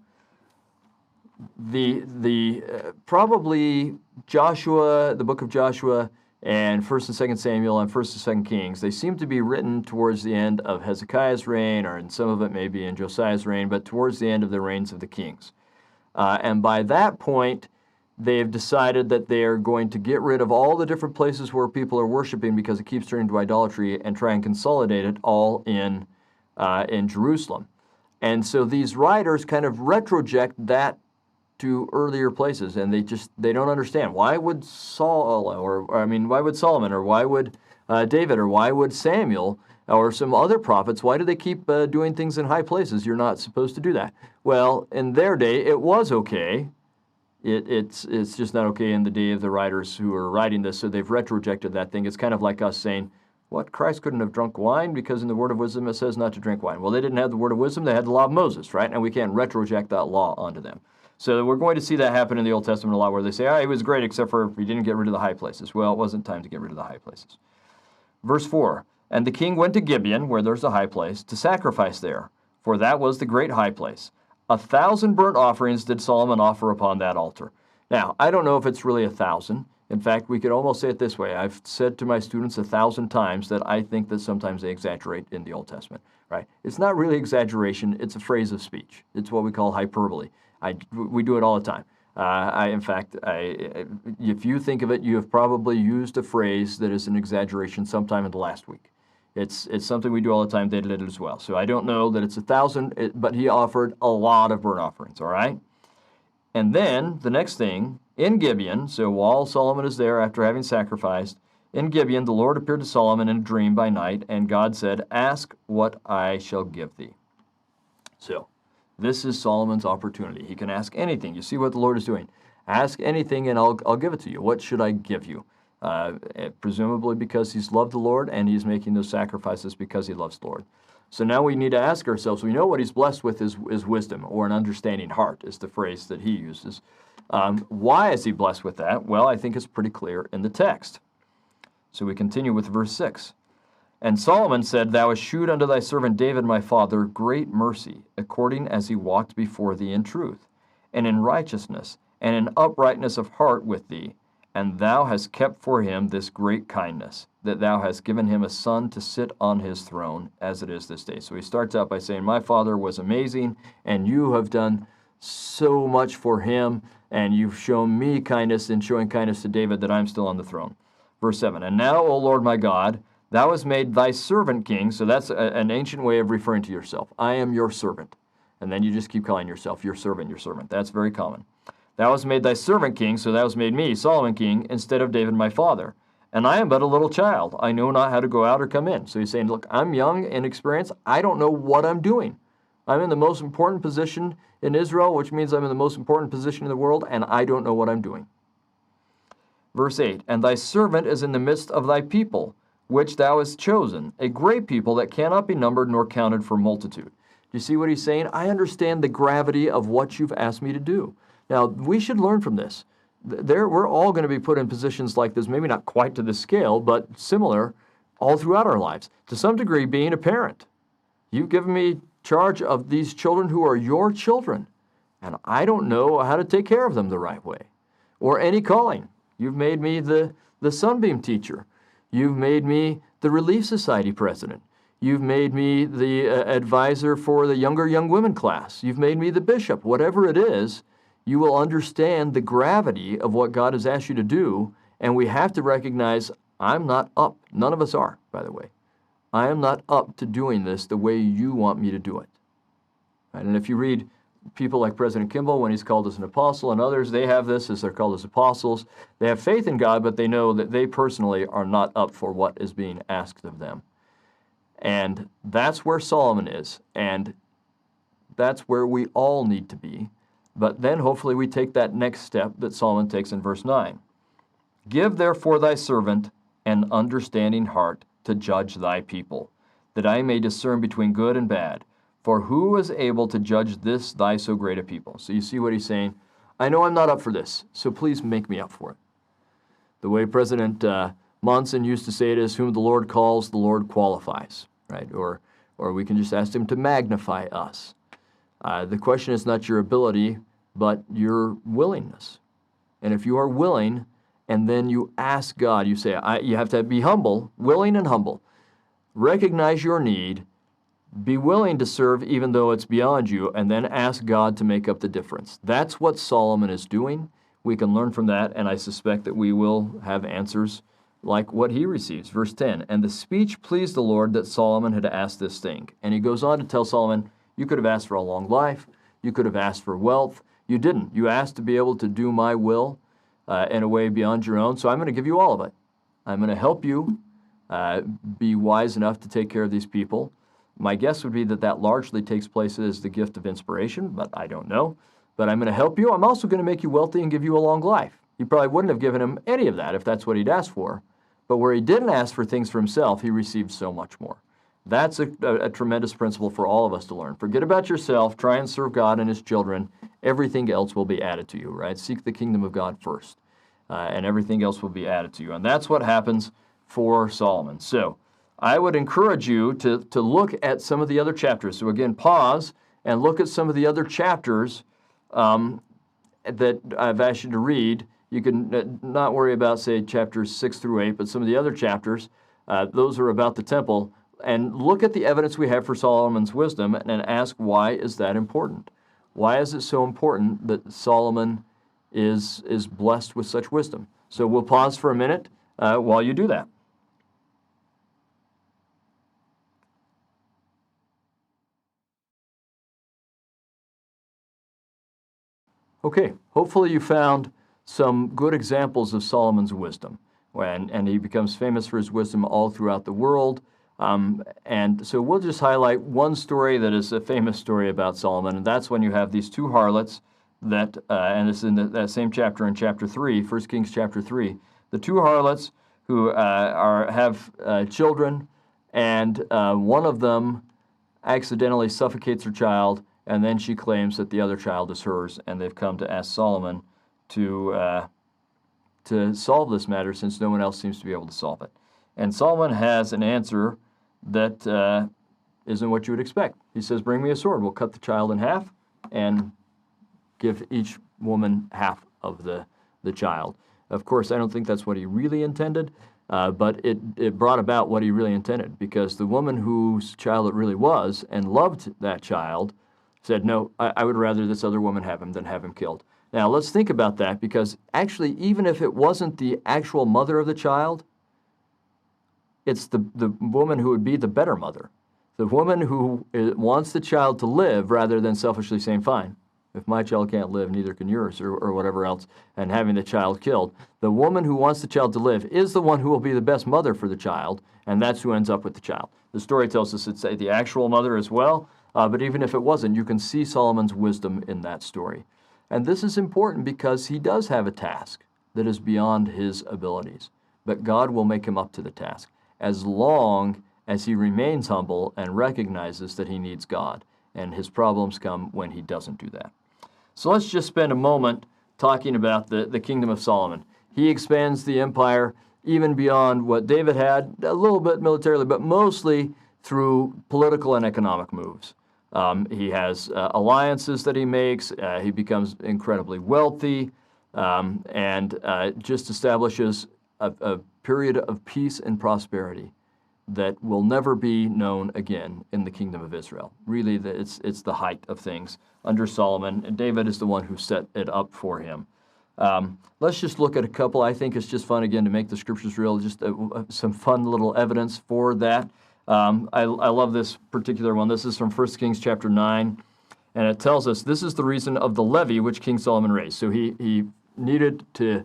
Probably Joshua, the book of Joshua, and 1st and 2nd Samuel and 1st and 2nd Kings, they seem to be written towards the end of Hezekiah's reign, or in some of it maybe in Josiah's reign, but towards the end of the reigns of the kings. And by that point, they've decided that they are going to get rid of all the different places where people are worshiping because it keeps turning to idolatry, and try and consolidate it all in Jerusalem. And so these writers kind of retroject that to earlier places, and they don't understand. Why would Solomon, or why would David, or why would Samuel, or some other prophets, why do they keep doing things in high places? You're not supposed to do that. Well, in their day, it was okay. It's just not okay in the day of the writers who are writing this, so they've retrojected that thing. It's kind of like us saying, what, Christ couldn't have drunk wine because in the word of wisdom it says not to drink wine. Well, they didn't have the word of wisdom, they had the law of Moses, right? And we can't retroject that law onto them. So we're going to see that happen in the Old Testament a lot, where they say, he was great except for he didn't get rid of the high places. Well, it wasn't time to get rid of the high places. Verse 4, and the king went to Gibeon, where there's a high place, to sacrifice there, for that was the great high place. 1,000 burnt offerings did Solomon offer upon that altar. Now, I don't know if it's really 1,000. In fact, we could almost say it this way. I've said to my students 1,000 times that I think that sometimes they exaggerate in the Old Testament, right? It's not really exaggeration. It's a phrase of speech. It's what we call hyperbole. We do it all the time. If you think of it, you have probably used a phrase that is an exaggeration sometime in the last week. It's something we do all the time. They did it as well. So I don't know that it's 1,000, but he offered a lot of burnt offerings, all right? And then the next thing, in Gibeon, so while Solomon is there after having sacrificed, in Gibeon the Lord appeared to Solomon in a dream by night, and God said, ask what I shall give thee. So this is Solomon's opportunity. He can ask anything. You see what the Lord is doing. Ask anything and I'll give it to you. What should I give you? Presumably because he's loved the Lord and he's making those sacrifices because he loves the Lord. So now we need to ask ourselves, we know what he's blessed with is wisdom, or an understanding heart is the phrase that he uses. Why is he blessed with that? Well, I think it's pretty clear in the text. So we continue with verse 6. And Solomon said, Thou hast shewed unto thy servant David my father great mercy, according as he walked before thee in truth, and in righteousness, and in uprightness of heart with thee. And thou hast kept for him this great kindness, that thou hast given him a son to sit on his throne, as it is this day. So he starts out by saying, My father was amazing, and you have done so much for him, and you've shown me kindness in showing kindness to David, that I'm still on the throne. Verse 7, And now, O Lord my God, thou hast made thy servant king. So that's an ancient way of referring to yourself. I am your servant. And then you just keep calling yourself your servant, your servant. That's very common. Thou hast made thy servant king, so thou hast made me, Solomon, king, instead of David my father. And I am but a little child. I know not how to go out or come in. So he's saying, look, I'm young in experience. I don't know what I'm doing. I'm in the most important position in Israel, which means I'm in the most important position in the world, and I don't know what I'm doing. Verse 8, And thy servant is in the midst of thy people, which thou hast chosen, a great people that cannot be numbered nor counted for multitude. Do you see what he's saying? I understand the gravity of what you've asked me to do. Now, we should learn from this. We're all going to be put in positions like this, maybe not quite to this scale, but similar all throughout our lives. To some degree, being a parent. You've given me charge of these children who are your children, and I don't know how to take care of them the right way. Or any calling. You've made me the Sunbeam teacher. You've made me the Relief Society president. You've made me the advisor for the younger young women class. You've made me the bishop. Whatever it is, you will understand the gravity of what God has asked you to do, and we have to recognize I'm not up. None of us are, by the way. I am not up to doing this the way you want me to do it. Right? And if you read people like President Kimball, when he's called as an apostle, and others, they have this as they're called as apostles. They have faith in God, but they know that they personally are not up for what is being asked of them. And that's where Solomon is, and that's where we all need to be. But then hopefully we take that next step that Solomon takes in verse 9. Give therefore thy servant an understanding heart to judge thy people, that I may discern between good and bad. For who is able to judge this thy so great a people? So you see what he's saying? I know I'm not up for this, so please make me up for it. The way President Monson used to say it is, whom the Lord calls, the Lord qualifies, right? Or we can just ask him to magnify us. The question is not your ability, but your willingness. And if you are willing, and then you ask God, you say, you have to be humble, willing and humble. Recognize your need, be willing to serve even though it's beyond you, and then ask God to make up the difference. That's what Solomon is doing. We can learn from that, and I suspect that we will have answers like what he receives. Verse 10, And the speech pleased the Lord that Solomon had asked this thing. And he goes on to tell Solomon, you could have asked for a long life. You could have asked for wealth. You didn't. You asked to be able to do my will in a way beyond your own, so I'm going to give you all of it. I'm going to help you be wise enough to take care of these people. My guess would be that that largely takes place as the gift of inspiration, but I don't know. But I'm going to help you. I'm also going to make you wealthy and give you a long life. He probably wouldn't have given him any of that if that's what he'd asked for. But where he didn't ask for things for himself, he received so much more. That's a tremendous principle for all of us to learn. Forget about yourself. Try and serve God and his children. Everything else will be added to you, right? Seek the kingdom of God first, and everything else will be added to you. And that's what happens for Solomon. So I would encourage you to look at some of the other chapters. So again, pause and look at some of the other chapters that I've asked you to read. You can not worry about, say, chapters 6 through 8, but some of the other chapters, those are about the temple. And look at the evidence we have for Solomon's wisdom and ask, why is that important? Why is it so important that Solomon is blessed with such wisdom? So we'll pause for a minute while you do that. Okay, hopefully you found some good examples of Solomon's wisdom, and he becomes famous for his wisdom all throughout the world. And so we'll just highlight one story that is a famous story about Solomon, and that's when you have these two harlots that, and it's in that same chapter in chapter 3, 1 Kings chapter 3, the two harlots who have children, and one of them accidentally suffocates her child, and then she claims that the other child is hers, and they've come to ask Solomon to solve this matter since no one else seems to be able to solve it. And Solomon has an answer that isn't what you would expect. He says, bring me a sword. We'll cut the child in half and give each woman half of the child. Of course, I don't think that's what he really intended, but it brought about what he really intended, because the woman whose child it really was and loved that child said, no, I would rather this other woman have him than have him killed. Now, let's think about that, because actually, even if it wasn't the actual mother of the child, it's the woman who would be the better mother. The woman who wants the child to live rather than selfishly saying, fine, if my child can't live, neither can yours, or whatever else, and having the child killed. The woman who wants the child to live is the one who will be the best mother for the child, and that's who ends up with the child. The story tells us it's the actual mother as well, but even if it wasn't, you can see Solomon's wisdom in that story. And this is important because he does have a task that is beyond his abilities, but God will make him up to the task as long as he remains humble and recognizes that he needs God, and his problems come when he doesn't do that. So let's just spend a moment talking about the kingdom of Solomon. He expands the empire even beyond what David had, a little bit militarily, but mostly through political and economic moves. He has alliances that he makes. He becomes incredibly wealthy, and just establishes a period of peace and prosperity that will never be known again in the kingdom of Israel. Really, it's the height of things under Solomon, and David is the one who set it up for him. Let's just look at a couple. I think it's just fun, again, to make the scriptures real, just some fun little evidence for that. I love this particular one. This is from 1 Kings chapter 9, and it tells us this is the reason of the levy which King Solomon raised. So he needed to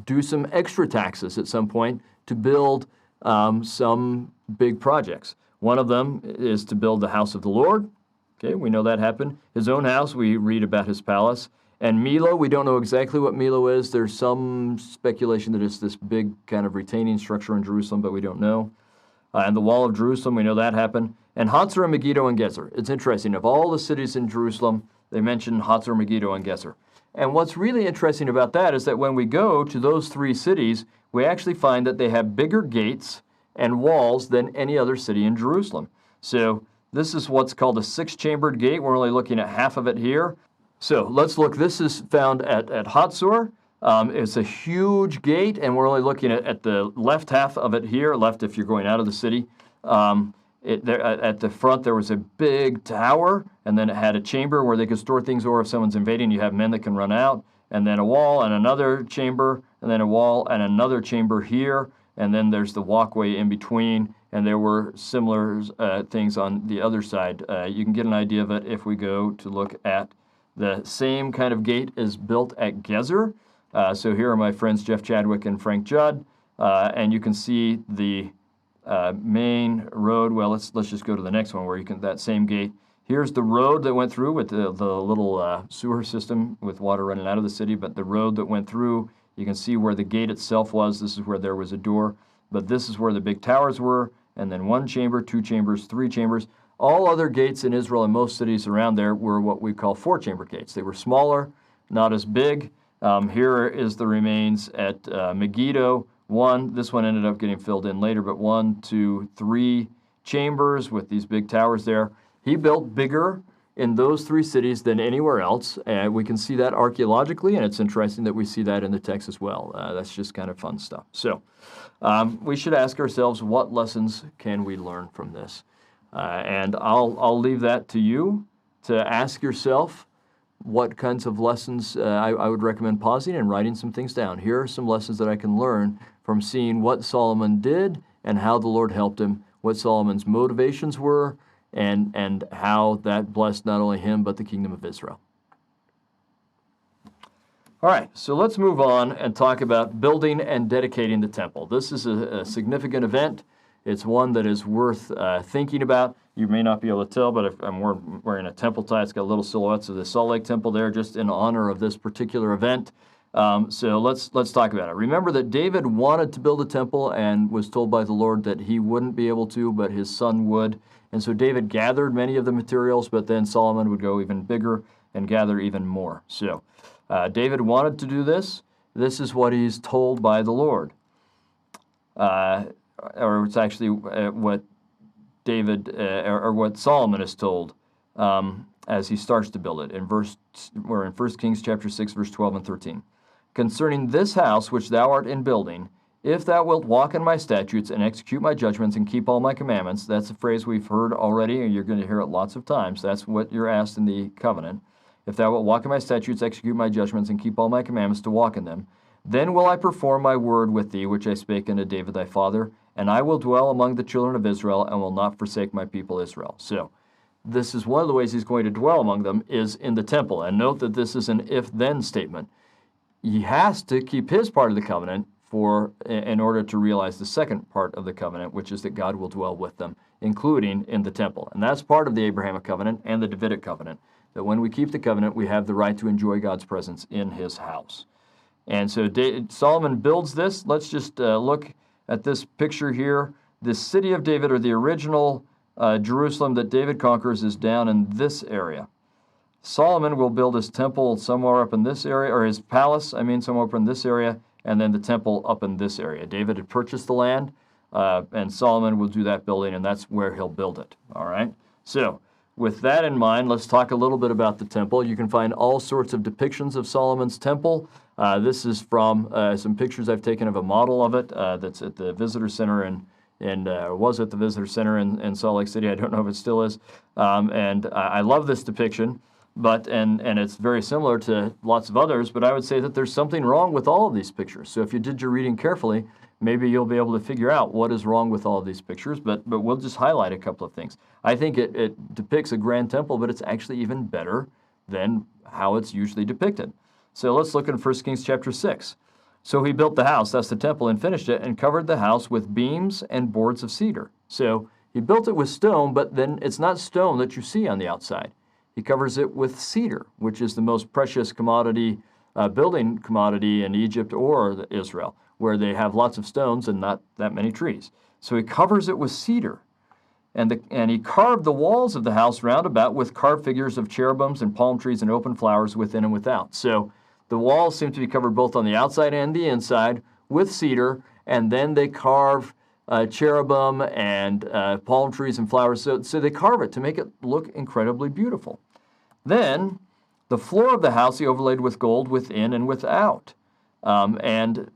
do some extra taxes at some point to build some big projects. One of them is to build the house of the Lord. Okay, we know that happened. His own house, we read about his palace. And Milo, we don't know exactly what Milo is. There's some speculation that it's this big kind of retaining structure in Jerusalem, but we don't know. And the wall of Jerusalem, we know that happened. And Hatzor and Megiddo and Gezer. It's interesting. Of all the cities in Jerusalem, they mention Hatzor, Megiddo, and Gezer. And what's really interesting about that is that when we go to those three cities, we actually find that they have bigger gates and walls than any other city in Jerusalem. So this is what's called a six-chambered gate. We're only looking at half of it here. So let's look. This is found at Hatzor. It's a huge gate, and we're only looking at the left half of it here, left if you're going out of the city. At the front, there was a big tower, and then it had a chamber where they could store things, or if someone's invading, you have men that can run out, and then a wall and another chamber, and then a wall and another chamber here, and then there's the walkway in between, and there were similar things on the other side. You can get an idea of it if we go to look at the same kind of gate is built at Gezer. So here are my friends Jeff Chadwick and Frank Judd, and you can see the main road. Well, let's just go to the next one where you can, that same gate. Here's the road that went through with the little sewer system with water running out of the city, but the road that went through, you can see where the gate itself was. This is where there was a door, but this is where the big towers were, and then one chamber, two chambers, three chambers. All other gates in Israel and most cities around there were what we call four-chamber gates. They were smaller, not as big. Here is the remains at Megiddo. This one ended up getting filled in later, but 1, 2, 3 chambers with these big towers there. He built bigger in those three cities than anywhere else, and we can see that archaeologically, and it's interesting that we see that in the text as well. That's just kind of fun stuff. So we should ask ourselves, what lessons can we learn from this? And I'll leave that to you to ask yourself what kinds of lessons I would recommend pausing and writing some things down. Here are some lessons that I can learn from seeing what Solomon did and how the Lord helped him, what Solomon's motivations were, and how that blessed not only him but the kingdom of Israel. All right, so let's move on and talk about building and dedicating the temple. This is a significant event. It's one that is worth thinking about. You may not be able to tell, but if I'm wearing a temple tie. It's got little silhouettes of the Salt Lake Temple there just in honor of this particular event. So let's talk about it. Remember that David wanted to build a temple and was told by the Lord that he wouldn't be able to, but his son would. And so David gathered many of the materials, but then Solomon would go even bigger and gather even more. So David wanted to do this. This is what he's told by the Lord. Or it's actually what David or what Solomon is told as he starts to build it. We're in 1 Kings chapter 6, verse 12 and 13. Concerning this house which thou art in building, if thou wilt walk in my statutes and execute my judgments and keep all my commandments, that's a phrase we've heard already, and you're going to hear it lots of times. That's what you're asked in the covenant. If thou wilt walk in my statutes, execute my judgments, and keep all my commandments to walk in them, then will I perform my word with thee, which I spake unto David thy father, and I will dwell among the children of Israel, and will not forsake my people Israel. So, this is one of the ways he's going to dwell among them, is in the temple. And note that this is an if-then statement. He has to keep his part of the covenant in order to realize the second part of the covenant, which is that God will dwell with them, including in the temple. And that's part of the Abrahamic covenant and the Davidic covenant, that when we keep the covenant, we have the right to enjoy God's presence in his house. And so Solomon builds this. Let's just look at this picture here. The city of David, or the original Jerusalem that David conquers, is down in this area. Solomon will build his temple somewhere up in this area, or his palace, somewhere up in this area, and then the temple up in this area. David had purchased the land, and Solomon will do that building, and that's where he'll build it. All right? So, with that in mind, let's talk a little bit about the temple. You can find all sorts of depictions of Solomon's temple. This is from some pictures I've taken of a model of it that's at the visitor center and was at the visitor center in Salt Lake City. I don't know if it still is. And I love this depiction, and it's very similar to lots of others, but I would say that there's something wrong with all of these pictures. So if you did your reading carefully, maybe you'll be able to figure out what is wrong with all of these pictures, but we'll just highlight a couple of things. I think it depicts a grand temple, but it's actually even better than how it's usually depicted. So let's look in 1 Kings chapter 6. So he built the house, that's the temple, and finished it, and covered the house with beams and boards of cedar. So he built it with stone, but then it's not stone that you see on the outside. He covers it with cedar, which is the most precious commodity, building commodity in Egypt or Israel, where they have lots of stones and not that many trees. So he covers it with cedar. And he carved the walls of the house round about with carved figures of cherubims and palm trees and open flowers within and without. So the walls seem to be covered both on the outside and the inside with cedar, and then they carve cherubim and palm trees and flowers. So they carve it to make it look incredibly beautiful. Then the floor of the house he overlaid with gold within and without. And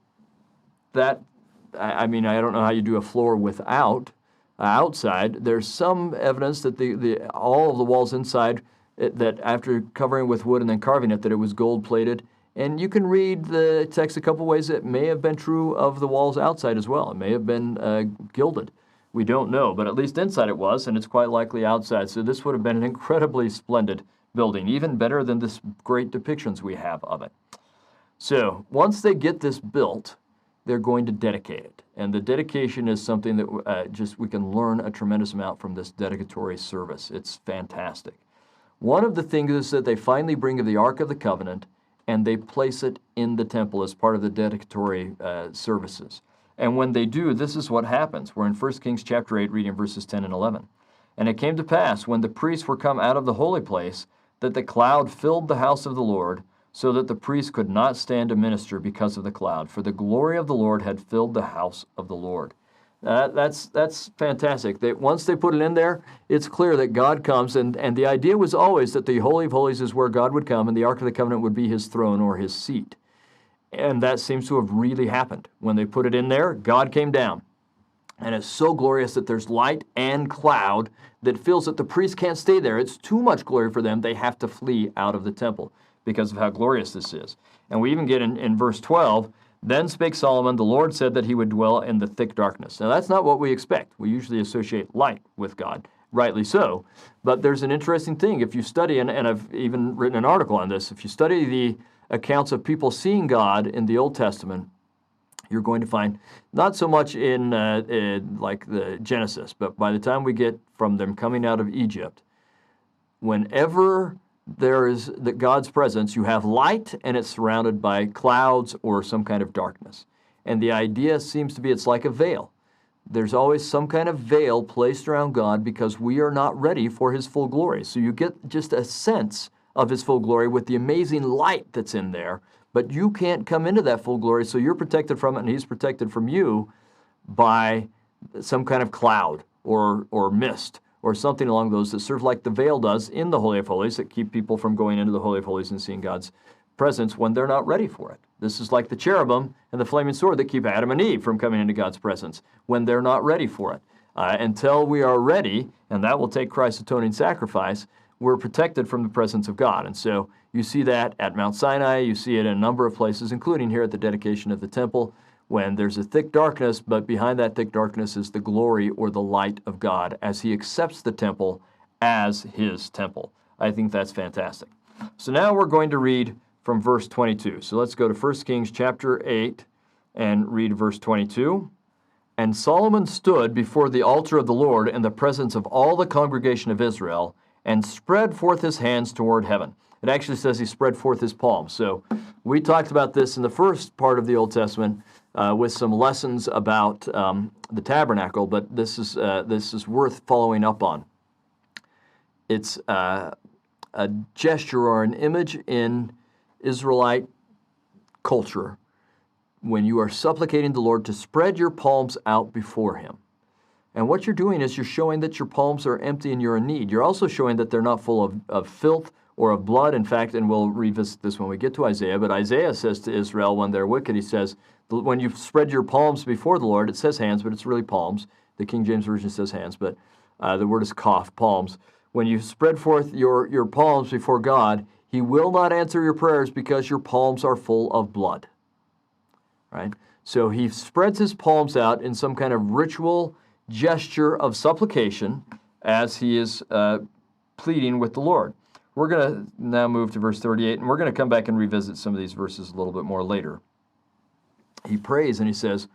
that, I don't know how you do a floor without. Outside, there's some evidence that all of the walls inside, that after covering with wood and then carving it, that it was gold plated. And you can read the text a couple ways. It may have been true of the walls outside as well. It may have been gilded. We don't know, but at least inside it was, and it's quite likely outside. So this would have been an incredibly splendid building, even better than this great depictions we have of it. So once they get this built, they're going to dedicate it. And the dedication is something that we can learn a tremendous amount from this dedicatory service. It's fantastic. One of the things is that they finally bring the Ark of the Covenant and they place it in the temple as part of the dedicatory services. And when they do, this is what happens. We're in 1 Kings chapter 8, reading verses 10 and 11. And it came to pass, when the priests were come out of the holy place, that the cloud filled the house of the Lord, so that the priests could not stand to minister because of the cloud, for the glory of the Lord had filled the house of the Lord. That's fantastic. Once they put it in there, it's clear that God comes, and the idea was always that the Holy of Holies is where God would come, and the Ark of the Covenant would be his throne or his seat. And that seems to have really happened. When they put it in there, God came down. And it's so glorious that there's light and cloud that feels that the priests can't stay there. It's too much glory for them. They have to flee out of the temple because of how glorious this is. And we even get in verse 12, then spake Solomon, the Lord said that he would dwell in the thick darkness. Now that's not what we expect. We usually associate light with God, rightly so. But there's an interesting thing. If you study, and I've even written an article on this, if you study the accounts of people seeing God in the Old Testament, you're going to find not so much in like the Genesis, but by the time we get from them coming out of Egypt, whenever there is that God's presence, you have light and it's surrounded by clouds or some kind of darkness. And the idea seems to be it's like a veil. There's always some kind of veil placed around God because we are not ready for his full glory. So you get just a sense of his full glory with the amazing light that's in there, but you can't come into that full glory, so you're protected from it and he's protected from you by some kind of cloud or mist or something along those that serve like the veil does in the Holy of Holies that keep people from going into the Holy of Holies and seeing God's presence when they're not ready for it. This is like the cherubim and the flaming sword that keep Adam and Eve from coming into God's presence when they're not ready for it. Until we are ready, and that will take Christ's atoning sacrifice, we're protected from the presence of God. And so you see that at Mount Sinai, you see it in a number of places, including here at the dedication of the temple, when there's a thick darkness, but behind that thick darkness is the glory or the light of God as he accepts the temple as his temple. I think that's fantastic. So now we're going to read from verse 22. So let's go to 1 Kings chapter 8 and read verse 22. And Solomon stood before the altar of the Lord in the presence of all the congregation of Israel and spread forth his hands toward heaven. It actually says he spread forth his palms. So we talked about this in the first part of the Old Testament with some lessons about the tabernacle, but this is worth following up on. It's a gesture or an image in Israelite culture when you are supplicating the Lord to spread your palms out before him. And what you're doing is you're showing that your palms are empty and you're in need. You're also showing that they're not full of filth or of blood. In fact, and we'll revisit this when we get to Isaiah, but Isaiah says to Israel when they're wicked, he says, when you spread your palms before the Lord, it says hands, but it's really palms. The King James Version says hands, but the word is kaf, palms. When you spread forth your palms before God, he will not answer your prayers because your palms are full of blood. Right? So he spreads his palms out in some kind of ritual gesture of supplication as he is pleading with the Lord. We're going to now move to verse 38, and we're going to come back and revisit some of these verses a little bit more later. He prays and he says,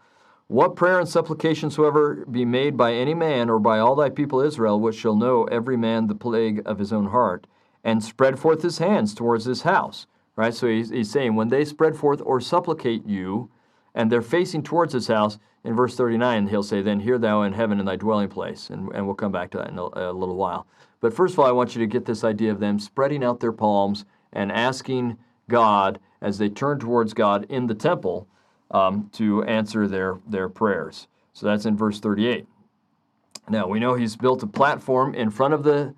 "What prayer and supplication soever be made by any man or by all thy people Israel, which shall know every man the plague of his own heart, and spread forth his hands towards this house." Right? So he's saying when they spread forth or supplicate you, and they're facing towards his house, in verse 39, he'll say, "Then hear thou in heaven in thy dwelling place." And we'll come back to that in a little while. But first of all, I want you to get this idea of them spreading out their palms and asking God, as they turn towards God in the temple, to answer their prayers. So that's in verse 38. Now, we know he's built a platform in front of the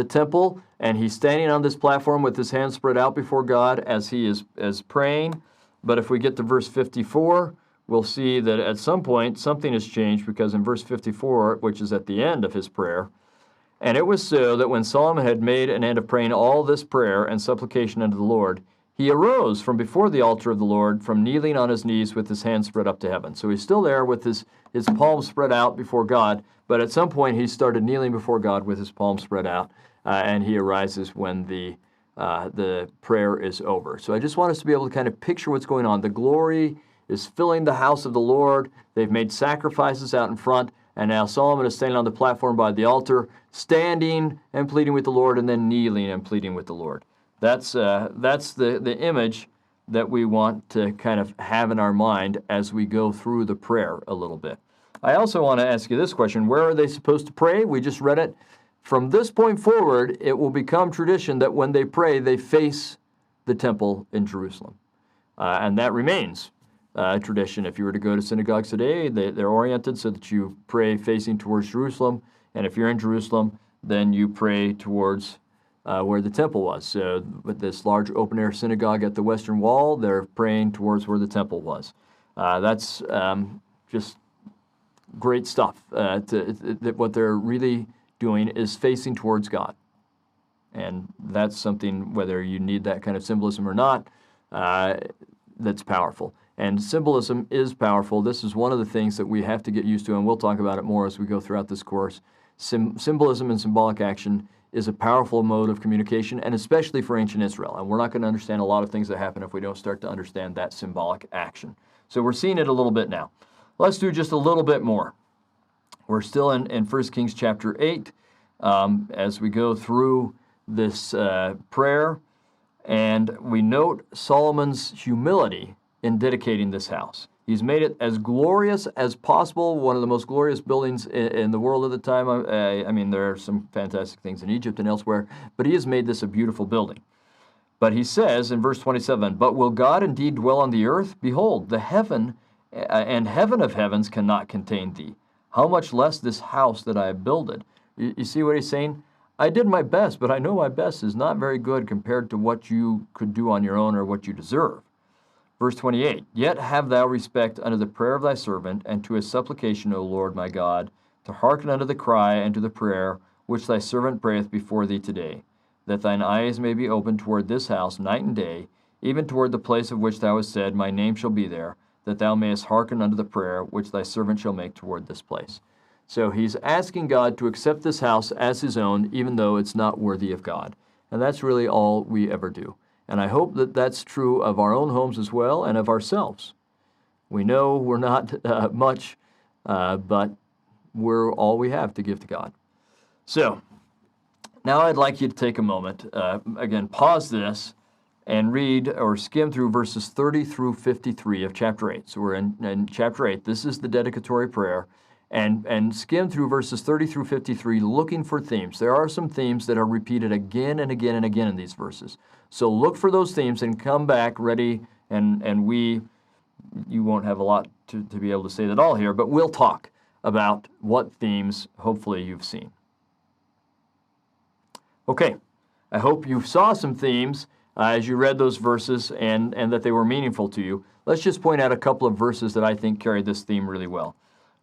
temple, and he's standing on this platform with his hands spread out before God as he is praying. But if we get to verse 54, we'll see that at some point something has changed, because in verse 54, which is at the end of his prayer, "And it was so that when Solomon had made an end of praying all this prayer and supplication unto the Lord, he arose from before the altar of the Lord, from kneeling on his knees with his hands spread up to heaven." So he's still there with his palms spread out before God, but at some point he started kneeling before God with his palms spread out, and he arises when the prayer is over. So I just want us to be able to kind of picture what's going on. The glory is filling the house of the Lord. They've made sacrifices out in front, and now Solomon is standing on the platform by the altar, standing and pleading with the Lord, and then kneeling and pleading with the Lord. That's the image that we want to kind of have in our mind as we go through the prayer a little bit. I also want to ask you this question: where are they supposed to pray? We just read it. From this point forward, it will become tradition that when they pray, they face the temple in Jerusalem. And that remains tradition. If you were to go to synagogues today, they're oriented so that you pray facing towards Jerusalem. And if you're in Jerusalem, then you pray towards where the temple was. So with this large open-air synagogue at the Western Wall, they're praying towards where the temple was. That's just great stuff. What they're really doing is facing towards God. And that's something, whether you need that kind of symbolism or not, that's powerful. And symbolism is powerful. This is one of the things that we have to get used to, and we'll talk about it more as we go throughout this course. Symbolism and symbolic action is a powerful mode of communication, and especially for ancient Israel. And we're not going to understand a lot of things that happen if we don't start to understand that symbolic action. So we're seeing it a little bit now. Let's do just a little bit more. We're still in 1 Kings chapter 8 as we go through this prayer, and we note Solomon's humility in dedicating this house. He's made it as glorious as possible, one of the most glorious buildings in the world at the time. I mean, there are some fantastic things in Egypt and elsewhere, but he has made this a beautiful building. But he says in verse 27, "But will God indeed dwell on the earth? Behold, the heaven and heaven of heavens cannot contain thee. How much less this house that I have builded?" You see what he's saying? I did my best, but I know my best is not very good compared to what you could do on your own or what you deserve. Verse 28, "Yet have thou respect unto the prayer of thy servant, and to his supplication, O Lord my God, to hearken unto the cry and to the prayer which thy servant prayeth before thee today, that thine eyes may be opened toward this house night and day, even toward the place of which thou hast said, My name shall be there, that thou mayest hearken unto the prayer which thy servant shall make toward this place." So he's asking God to accept this house as his own, even though it's not worthy of God. And that's really all we ever do. And I hope that that's true of our own homes as well and of ourselves. We know we're not much, but we're all we have to give to God. So now I'd like you to take a moment, again, pause this and read or skim through verses 30 through 53 of chapter 8. So we're in chapter 8. This is the dedicatory prayer. And skim through verses 30 through 53 looking for themes. There are some themes that are repeated again and again and again in these verses. So look for those themes and come back ready, and you won't have a lot to be able to say that all here, but we'll talk about what themes hopefully you've seen. Okay, I hope you saw some themes as you read those verses and that they were meaningful to you. Let's just point out a couple of verses that I think carry this theme really well.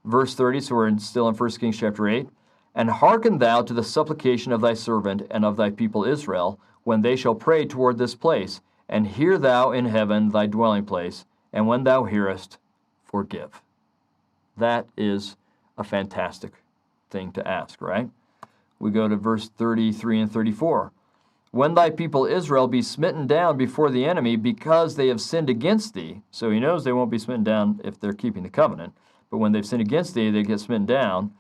Verse 30, so we're still in 1 Kings chapter 8. "And hearken thou to the supplication of thy servant and of thy people Israel, when they shall pray toward this place, and hear thou in heaven thy dwelling place, and when thou hearest, forgive." That is a fantastic thing to ask, right? We go to verse 33 and 34. "When thy people Israel be smitten down before the enemy, because they have sinned against thee," so he knows they won't be smitten down if they're keeping the covenant, but when they've sinned against thee, they get smitten down,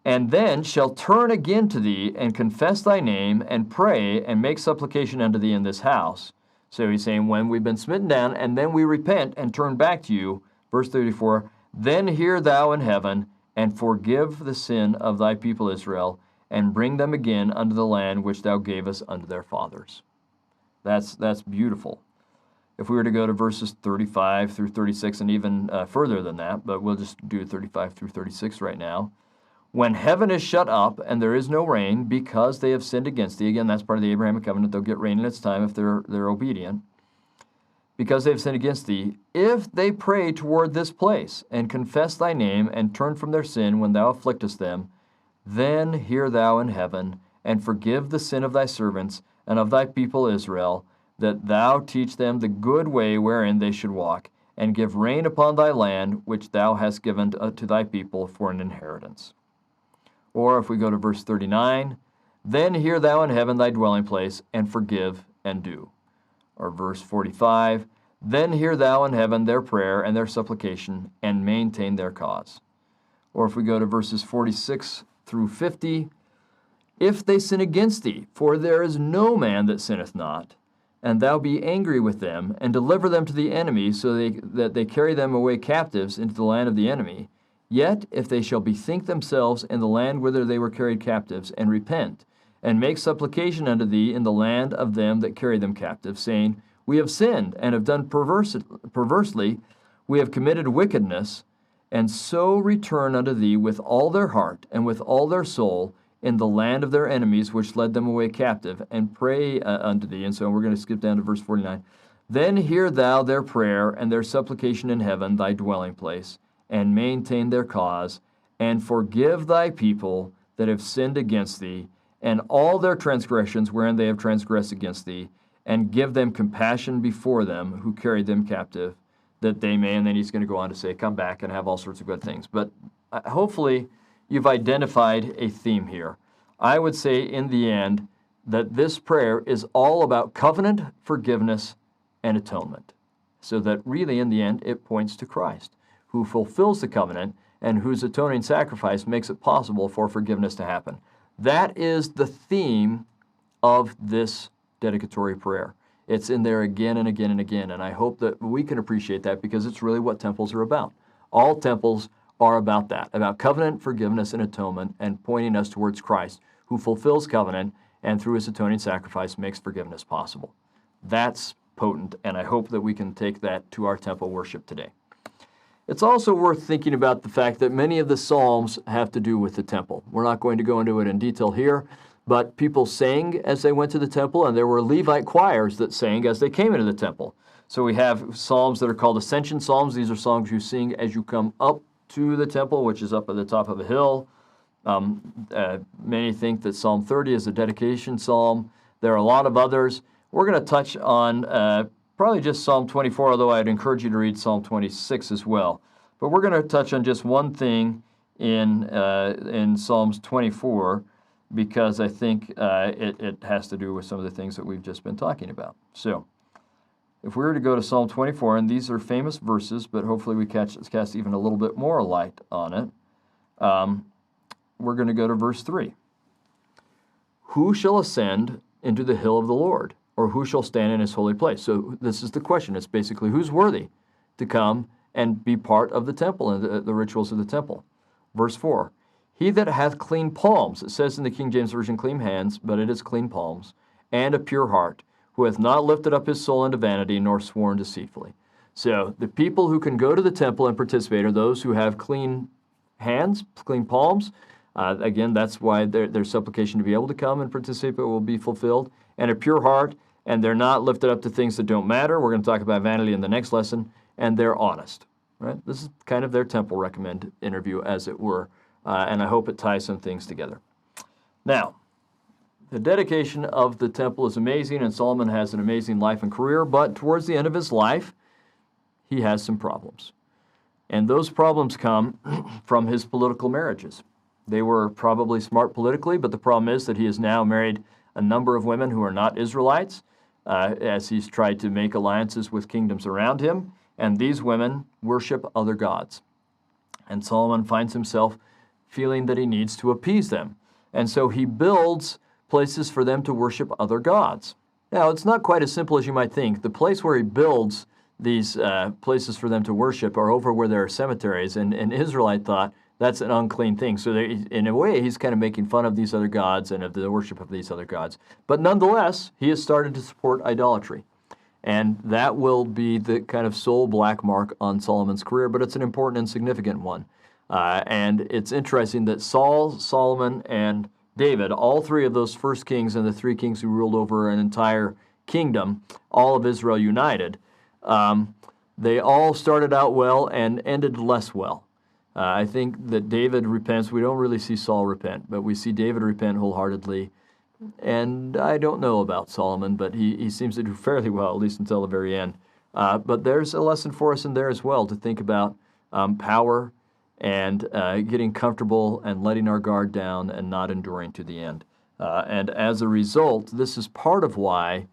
"and then shall turn again to thee, and confess thy name, and pray, and make supplication unto thee in this house." So he's saying, when we've been smitten down, and then we repent and turn back to you, verse 34, "Then hear thou in heaven, and forgive the sin of thy people Israel, and bring them again unto the land which thou gavest unto their fathers." That's beautiful. If we were to go to verses 35 through 36 and even further than that, but we'll just do 35 through 36 right now. "When heaven is shut up and there is no rain, because they have sinned against thee," again, that's part of the Abrahamic covenant, they'll get rain in its time if they're obedient, "because they have sinned against thee, if they pray toward this place, and confess thy name, and turn from their sin when thou afflictest them, then hear thou in heaven, and forgive the sin of thy servants and of thy people Israel, that thou teach them the good way wherein they should walk, and give rain upon thy land, which thou hast given to thy people for an inheritance." Or if we go to verse 39, "Then hear thou in heaven thy dwelling place, and forgive and do." Or verse 45, "Then hear thou in heaven their prayer and their supplication, and maintain their cause." Or if we go to verses 46 through 50, "If they sin against thee, for there is no man that sinneth not, and thou be angry with them, and deliver them to the enemy, so that they carry them away captives into the land of the enemy. Yet if they shall bethink themselves in the land whither they were carried captives, and repent, and make supplication unto thee in the land of them that carry them captive, saying, We have sinned, and have done perversely, we have committed wickedness, and so return unto thee with all their heart, and with all their soul, in the land of their enemies, which led them away captive, and pray unto thee." And so we're going to skip down to verse 49. "Then hear thou their prayer and their supplication in heaven, thy dwelling place, and maintain their cause, and forgive thy people that have sinned against thee, and all their transgressions wherein they have transgressed against thee, and give them compassion before them who carried them captive, that they may," and then he's going to go on to say, "come back and have all sorts of good things." But hopefully you've identified a theme here. I would say in the end that this prayer is all about covenant, forgiveness, and atonement. So that really in the end it points to Christ, who fulfills the covenant and whose atoning sacrifice makes it possible for forgiveness to happen. That is the theme of this dedicatory prayer. It's in there again and again and again, and I hope that we can appreciate that because it's really what temples are about. All temples are about that, about covenant, forgiveness, and atonement, and pointing us towards Christ, who fulfills covenant and through his atoning sacrifice makes forgiveness possible. That's potent, and I hope that we can take that to our temple worship today. It's also worth thinking about the fact that many of the Psalms have to do with the temple. We're not going to go into it in detail here, but people sang as they went to the temple, and there were Levite choirs that sang as they came into the temple. So we have psalms that are called ascension psalms. These are songs you sing as you come up to the temple, which is up at the top of a hill. Many think that Psalm 30 is a dedication psalm. There are a lot of others. We're going to touch on probably just Psalm 24, although I'd encourage you to read Psalm 26 as well. But we're going to touch on just one thing in Psalms 24, because I think it has to do with some of the things that we've just been talking about. So if we were to go to Psalm 24, and these are famous verses, but hopefully we cast even a little bit more light on it, we're going to go to verse 3. Who shall ascend into the hill of the Lord, or who shall stand in his holy place? So this is the question. It's basically who's worthy to come and be part of the temple and the rituals of the temple. Verse 4. He that hath clean palms, it says in the King James Version clean hands, but it is clean palms, and a pure heart, who hath not lifted up his soul unto vanity, nor sworn deceitfully. So the people who can go to the temple and participate are those who have clean hands, clean palms. Again, that's why their supplication to be able to come and participate will be fulfilled, and a pure heart, and they're not lifted up to things that don't matter. We're going to talk about vanity in the next lesson, and they're honest. Right? This is kind of their temple recommend interview, as it were. And I hope it ties some things together. Now, the dedication of the temple is amazing, and Solomon has an amazing life and career, but towards the end of his life, he has some problems. And those problems come from his political marriages. They were probably smart politically, but the problem is that he has now married a number of women who are not Israelites, as he's tried to make alliances with kingdoms around him, and these women worship other gods. And Solomon finds himself feeling that he needs to appease them. And so he builds places for them to worship other gods. Now, it's not quite as simple as you might think. The place where he builds these places for them to worship are over where there are cemeteries, and Israelite thought that's an unclean thing. So in a way, he's kind of making fun of these other gods and of the worship of these other gods. But nonetheless, he has started to support idolatry. And that will be the kind of sole black mark on Solomon's career, but it's an important and significant one. And it's interesting that Saul, Solomon, and David, all three of those first kings and the three kings who ruled over an entire kingdom, all of Israel united, they all started out well and ended less well. I think that David repents. We don't really see Saul repent, but we see David repent wholeheartedly. And I don't know about Solomon, but he seems to do fairly well, at least until the very end. But there's a lesson for us in there as well to think about power and getting comfortable and letting our guard down and not enduring to the end. And as a result, this is part of why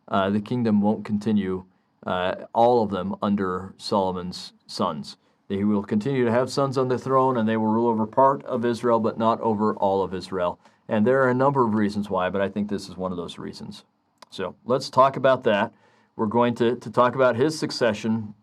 the kingdom won't continue, all of them, under Solomon's sons. He will continue to have sons on the throne, and they will rule over part of Israel, but not over all of Israel. And there are a number of reasons why, but I think this is one of those reasons. So let's talk about that. We're going to talk about his succession,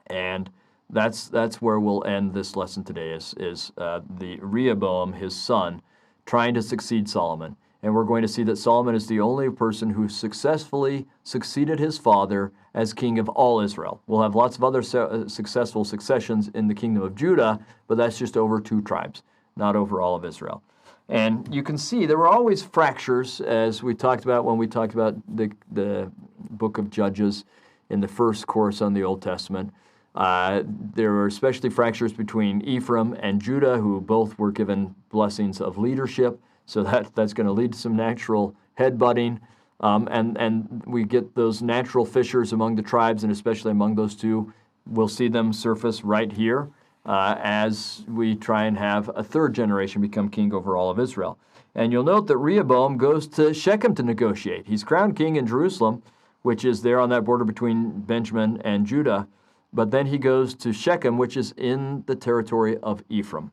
and that's where we'll end this lesson today, is the Rehoboam, his son, trying to succeed Solomon. And we're going to see that Solomon is the only person who successfully succeeded his father as king of all Israel. We'll have lots of other successful successions in the kingdom of Judah, but that's just over 2 tribes, not over all of Israel. And you can see there were always fractures, as we talked about when we talked about the book of Judges in the first course on the Old Testament. There were especially fractures between Ephraim and Judah, who both were given blessings of leadership. So that's going to lead to some natural headbutting. And we get those natural fissures among the tribes, and especially among those two. We'll see them surface right here as we try and have a third generation become king over all of Israel. And you'll note that Rehoboam goes to Shechem to negotiate. He's crowned king in Jerusalem, which is there on that border between Benjamin and Judah. But then he goes to Shechem, which is in the territory of Ephraim.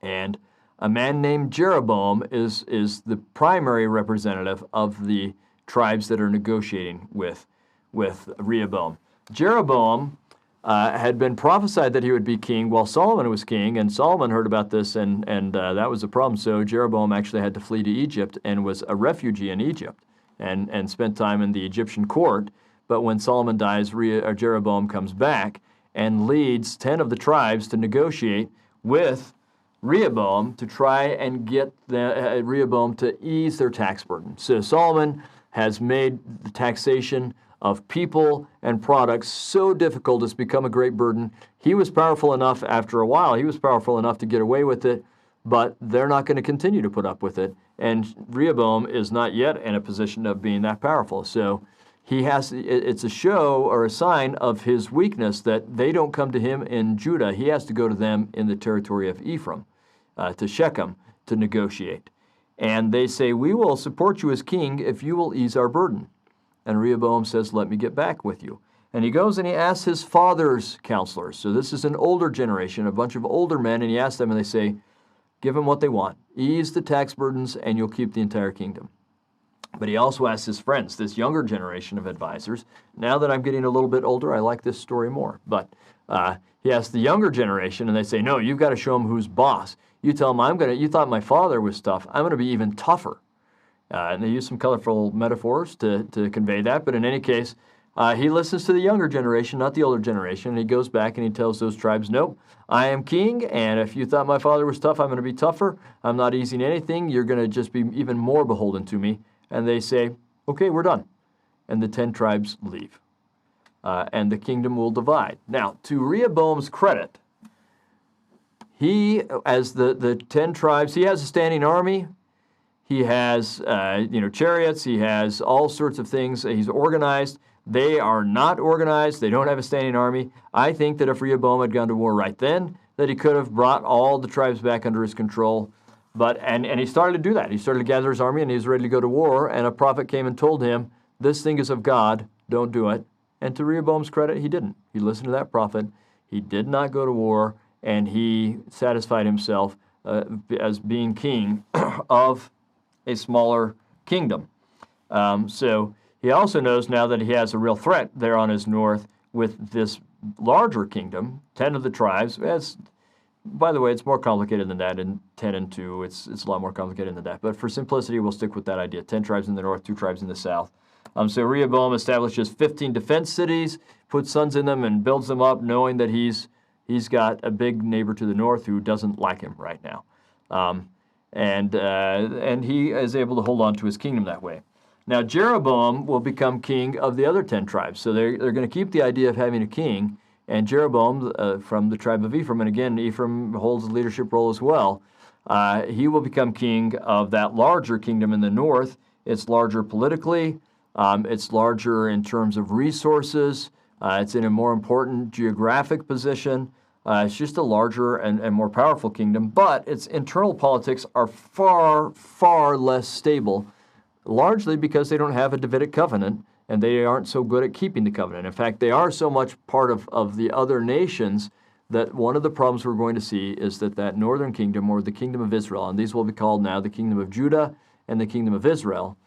And a man named Jeroboam is the primary representative of the tribes that are negotiating with Rehoboam. Jeroboam had been prophesied that he would be king while Solomon was king, and Solomon heard about this, and that was a problem. So Jeroboam actually had to flee to Egypt and was a refugee in Egypt and spent time in the Egyptian court. But when Solomon dies, Jeroboam comes back and leads 10 of the tribes to negotiate with Rehoboam to try and get Rehoboam to ease their tax burden. So Solomon has made the taxation of people and products so difficult it's become a great burden. He was powerful enough after a while, he was powerful enough to get away with it, but they're not going to continue to put up with it. And Rehoboam is not yet in a position of being that powerful. So it's a show or a sign of his weakness that they don't come to him in Judah. He has to go to them in the territory of Ephraim, to Shechem, to negotiate. And they say, we will support you as king if you will ease our burden. And Rehoboam says, let me get back with you. And he goes and he asks his father's counselors. So this is an older generation, a bunch of older men, and he asks them, and they say, give them what they want. Ease the tax burdens, and you'll keep the entire kingdom. But he also asks his friends, this younger generation of advisors. Now that I'm getting a little bit older, I like this story more. But he asks the younger generation, and they say, no, you've got to show them who's boss. You tell them, you thought my father was tough. I'm going to be even tougher. And they use some colorful metaphors to convey that. But in any case, he listens to the younger generation, not the older generation. And he goes back and he tells those tribes, nope, I am king. And if you thought my father was tough, I'm going to be tougher. I'm not easing anything. You're going to just be even more beholden to me. And they say, okay, we're done. And the 10 tribes leave. And the kingdom will divide. Now, to Rehoboam's credit, he, as the 10 tribes, he has a standing army. He has, chariots. He has all sorts of things. He's organized. They are not organized. They don't have a standing army. I think that if Rehoboam had gone to war right then, that he could have brought all the tribes back under his control. But and he started to do that. He started to gather his army, and he was ready to go to war. And a prophet came and told him, this thing is of God. Don't do it. And to Rehoboam's credit, he didn't. He listened to that prophet. He did not go to war, and he satisfied himself as being king of a smaller kingdom. So he also knows now that he has a real threat there on his north with this larger kingdom, 10 of the tribes. By the way, it's more complicated than that in 10 and 2. It's a lot more complicated than that. But for simplicity, we'll stick with that idea. 10 tribes in the north, 2 tribes in the south. So Rehoboam establishes 15 defense cities, puts sons in them, and builds them up, knowing that he's got a big neighbor to the north who doesn't like him right now. And he is able to hold on to his kingdom that way. Now, Jeroboam will become king of the other 10 tribes. So they're going to keep the idea of having a king. And Jeroboam, from the tribe of Ephraim, and again, Ephraim holds a leadership role as well, he will become king of that larger kingdom in the north. It's larger politically. It's larger in terms of resources. It's in a more important geographic position. It's just a larger and more powerful kingdom, but its internal politics are far, far less stable, largely because they don't have a Davidic covenant, and they aren't so good at keeping the covenant. In fact, they are so much part of the other nations that one of the problems we're going to see is that northern kingdom, or the kingdom of Israel, and these will be called now the kingdom of Judah and the kingdom of Israel,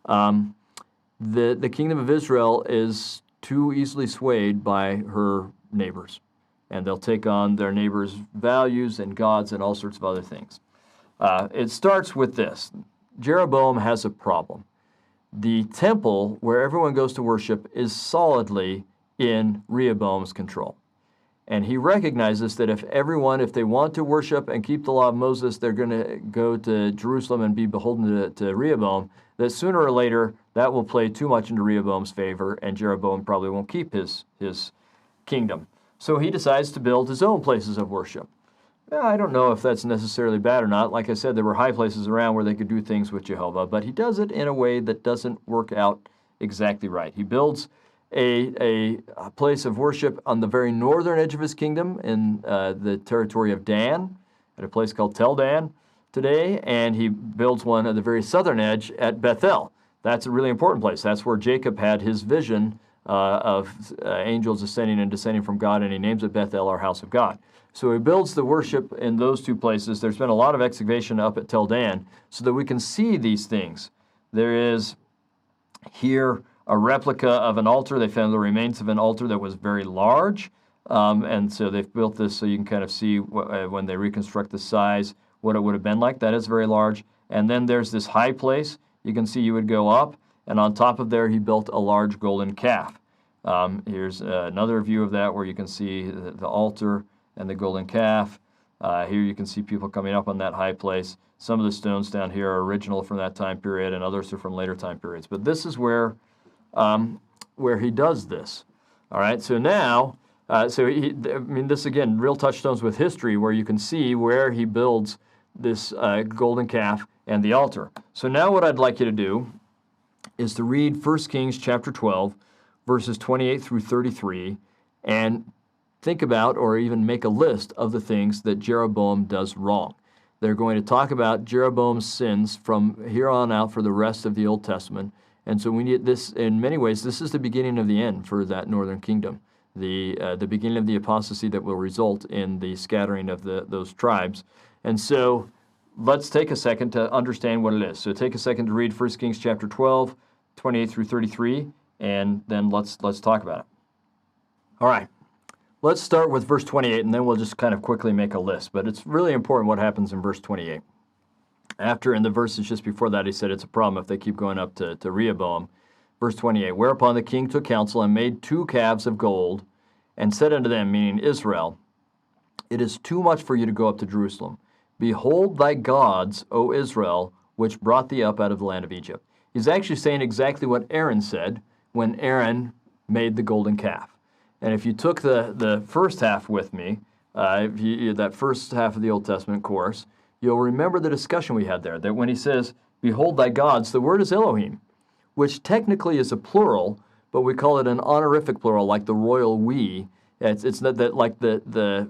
the kingdom of Israel is too easily swayed by her neighbors. And they'll take on their neighbors' values and gods and all sorts of other things. It starts with this. Jeroboam has a problem. The temple, where everyone goes to worship, is solidly in Rehoboam's control. And he recognizes that if they want to worship and keep the law of Moses, they're going to go to Jerusalem and be beholden to Rehoboam, that sooner or later that will play too much into Rehoboam's favor, and Jeroboam probably won't keep his kingdom. So he decides to build his own places of worship. I don't know if that's necessarily bad or not. Like I said, there were high places around where they could do things with Jehovah, but he does it in a way that doesn't work out exactly right. He builds a place of worship on the very northern edge of his kingdom in the territory of Dan, at a place called Tel Dan today, and he builds one at the very southern edge at Bethel. That's a really important place. That's where Jacob had his vision angels ascending and descending from God, and he names it Bethel, or house of God. So he builds the worship in those two places. There's been a lot of excavation up at Tel Dan so that we can see these things. There is here a replica of an altar. They found the remains of an altar that was very large, and so they've built this so you can kind of see when they reconstruct the size, what it would have been like. That is very large. And then there's this high place. You can see you would go up, and on top of there he built a large golden calf. Here's another view of that where you can see the altar and the golden calf. Here you can see people coming up on that high place. Some of the stones down here are original from that time period, and others are from later time periods. But this is where he does this. All right, so now, this again, real touchstones with history where you can see where he builds this golden calf and the altar. So now what I'd like you to do is to read 1 Kings chapter 12, verses 28 through 33, and think about or even make a list of the things that Jeroboam does wrong. They're going to talk about Jeroboam's sins from here on out for the rest of the Old Testament. And so we need this, in many ways, this is the beginning of the end for that northern kingdom, the beginning of the apostasy that will result in the scattering of those tribes. And so let's take a second to understand what it is. So take a second to read 1 Kings chapter 12, 28 through 33, and then let's talk about it. All right. Let's start with verse 28, and then we'll just kind of quickly make a list. But it's really important what happens in verse 28. After, in the verses just before that, he said it's a problem if they keep going up to Rehoboam. Verse 28, whereupon the king took counsel and made 2 calves of gold, and said unto them, meaning Israel, it is too much for you to go up to Jerusalem. Behold thy gods, O Israel, which brought thee up out of the land of Egypt. He's actually saying exactly what Aaron said when Aaron made the golden calf. And if you took the first half with me, that first half of the Old Testament course, you'll remember the discussion we had there, that when he says, behold thy gods, the word is Elohim, which technically is a plural, but we call it an honorific plural, like the royal we. It's not that, like the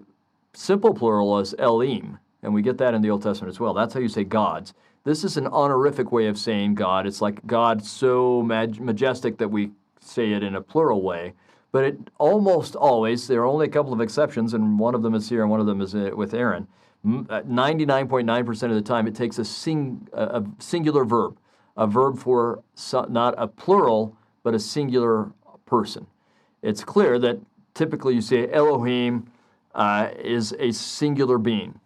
simple plural is Elim, and we get that in the Old Testament as well. That's how you say gods. This is an honorific way of saying God. It's like God so majestic that we say it in a plural way. But it almost always, there are only a couple of exceptions, and one of them is here and one of them is with Aaron. 99.9% of the time, it takes a singular verb, a verb for not a plural, but a singular person. It's clear that typically you say Elohim is a singular being.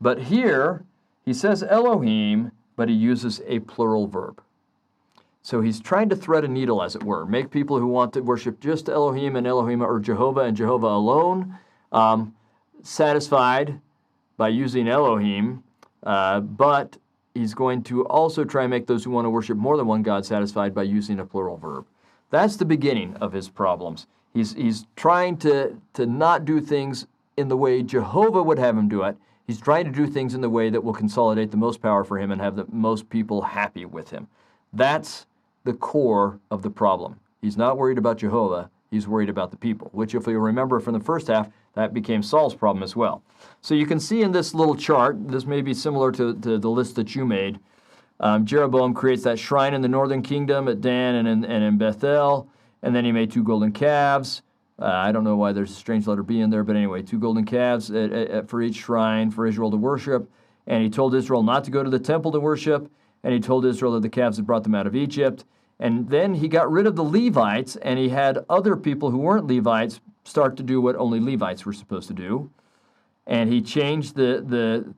But here, he says Elohim, but he uses a plural verb. So he's trying to thread a needle, as it were, make people who want to worship just Elohim and Elohim or Jehovah and Jehovah alone satisfied by using Elohim, but he's going to also try and make those who want to worship more than one God satisfied by using a plural verb. That's the beginning of his problems. He's trying to not do things in the way Jehovah would have him do it. He's trying to do things in the way that will consolidate the most power for him and have the most people happy with him. That's the core of the problem. He's not worried about Jehovah, he's worried about the people, which if you remember from the first half, that became Saul's problem as well. So you can see in this little chart, this may be similar to the list that you made, Jeroboam creates that shrine in the northern kingdom at Dan and in Bethel, and then he made 2 golden calves. I don't know why there's a strange letter B in there, but anyway, 2 golden calves for each shrine for Israel to worship, and he told Israel not to go to the temple to worship, and he told Israel that the calves had brought them out of Egypt. And then he got rid of the Levites, and he had other people who weren't Levites start to do what only Levites were supposed to do. And he changed the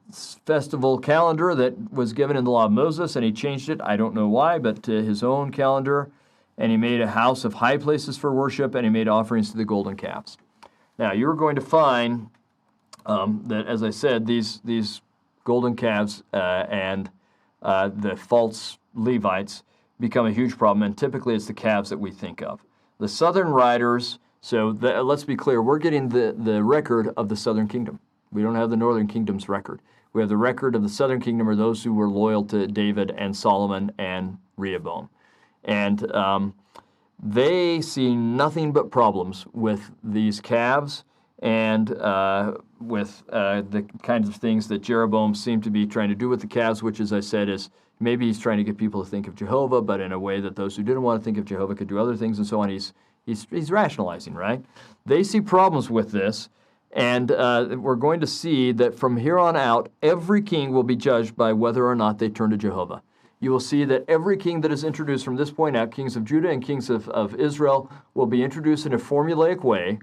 festival calendar that was given in the law of Moses, and he changed it, I don't know why, but to his own calendar. And he made a house of high places for worship, and he made offerings to the golden calves. Now, you're going to find that, as I said, these golden calves and the false Levites become a huge problem, and typically it's the calves that we think of. The southern riders, let's be clear, we're getting the record of the southern kingdom. We don't have the northern kingdom's record. We have the record of the southern kingdom, or those who were loyal to David and Solomon and Rehoboam. And they see nothing but problems with these calves and with the kinds of things that Jeroboam seemed to be trying to do with the calves, which, as I said, is maybe he's trying to get people to think of Jehovah, but in a way that those who didn't want to think of Jehovah could do other things and so on. He's He's rationalizing, right? They see problems with this, and we're going to see that from here on out, every king will be judged by whether or not they turn to Jehovah. You will see that every king that is introduced from this point out, kings of Judah and kings of Israel, will be introduced in a formulaic way,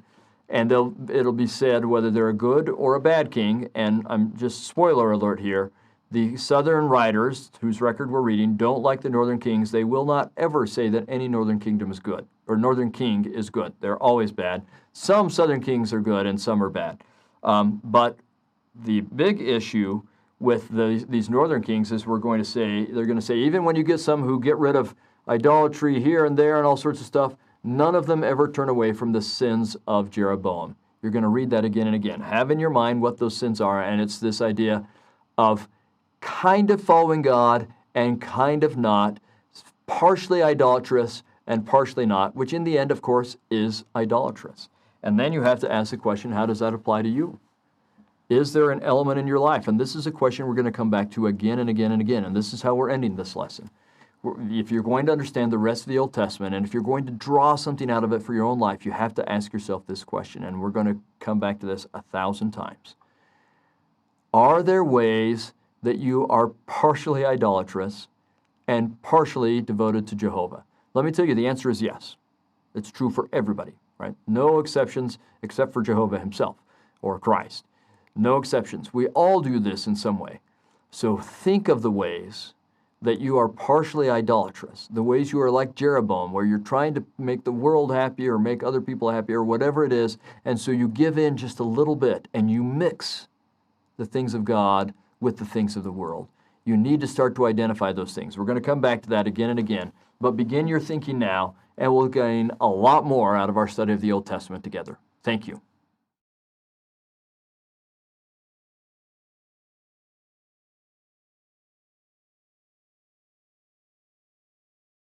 and it'll be said whether they're a good or a bad king. And I'm just spoiler alert here, the southern writers, whose record we're reading, don't like the northern kings. They will not ever say that any northern kingdom is good, or northern king is good. They're always bad. Some southern kings are good and some are bad. But the big issue with these northern kings is they're going to say, even when you get some who get rid of idolatry here and there and all sorts of stuff, none of them ever turn away from the sins of Jeroboam. You're going to read that again and again. Have in your mind what those sins are, and it's this idea of kind of following God and kind of not, partially idolatrous and partially not, which in the end, of course, is idolatrous. And then you have to ask the question, how does that apply to you? Is there an element in your life? And this is a question we're going to come back to again and again and again, and this is how we're ending this lesson. If you're going to understand the rest of the Old Testament, and if you're going to draw something out of it for your own life, you have to ask yourself this question, and we're going to come back to this 1,000 times. Are there ways that you are partially idolatrous and partially devoted to Jehovah? Let me tell you, the answer is yes. It's true for everybody, right? No exceptions except for Jehovah himself or Christ. No exceptions. We all do this in some way. So think of the ways that you are partially idolatrous, the ways you are like Jeroboam, where you're trying to make the world happy or make other people happy or whatever it is, and so you give in just a little bit and you mix the things of God with the things of the world. You need to start to identify those things. We're going to come back to that again and again, but begin your thinking now, and we'll gain a lot more out of our study of the Old Testament together. Thank you.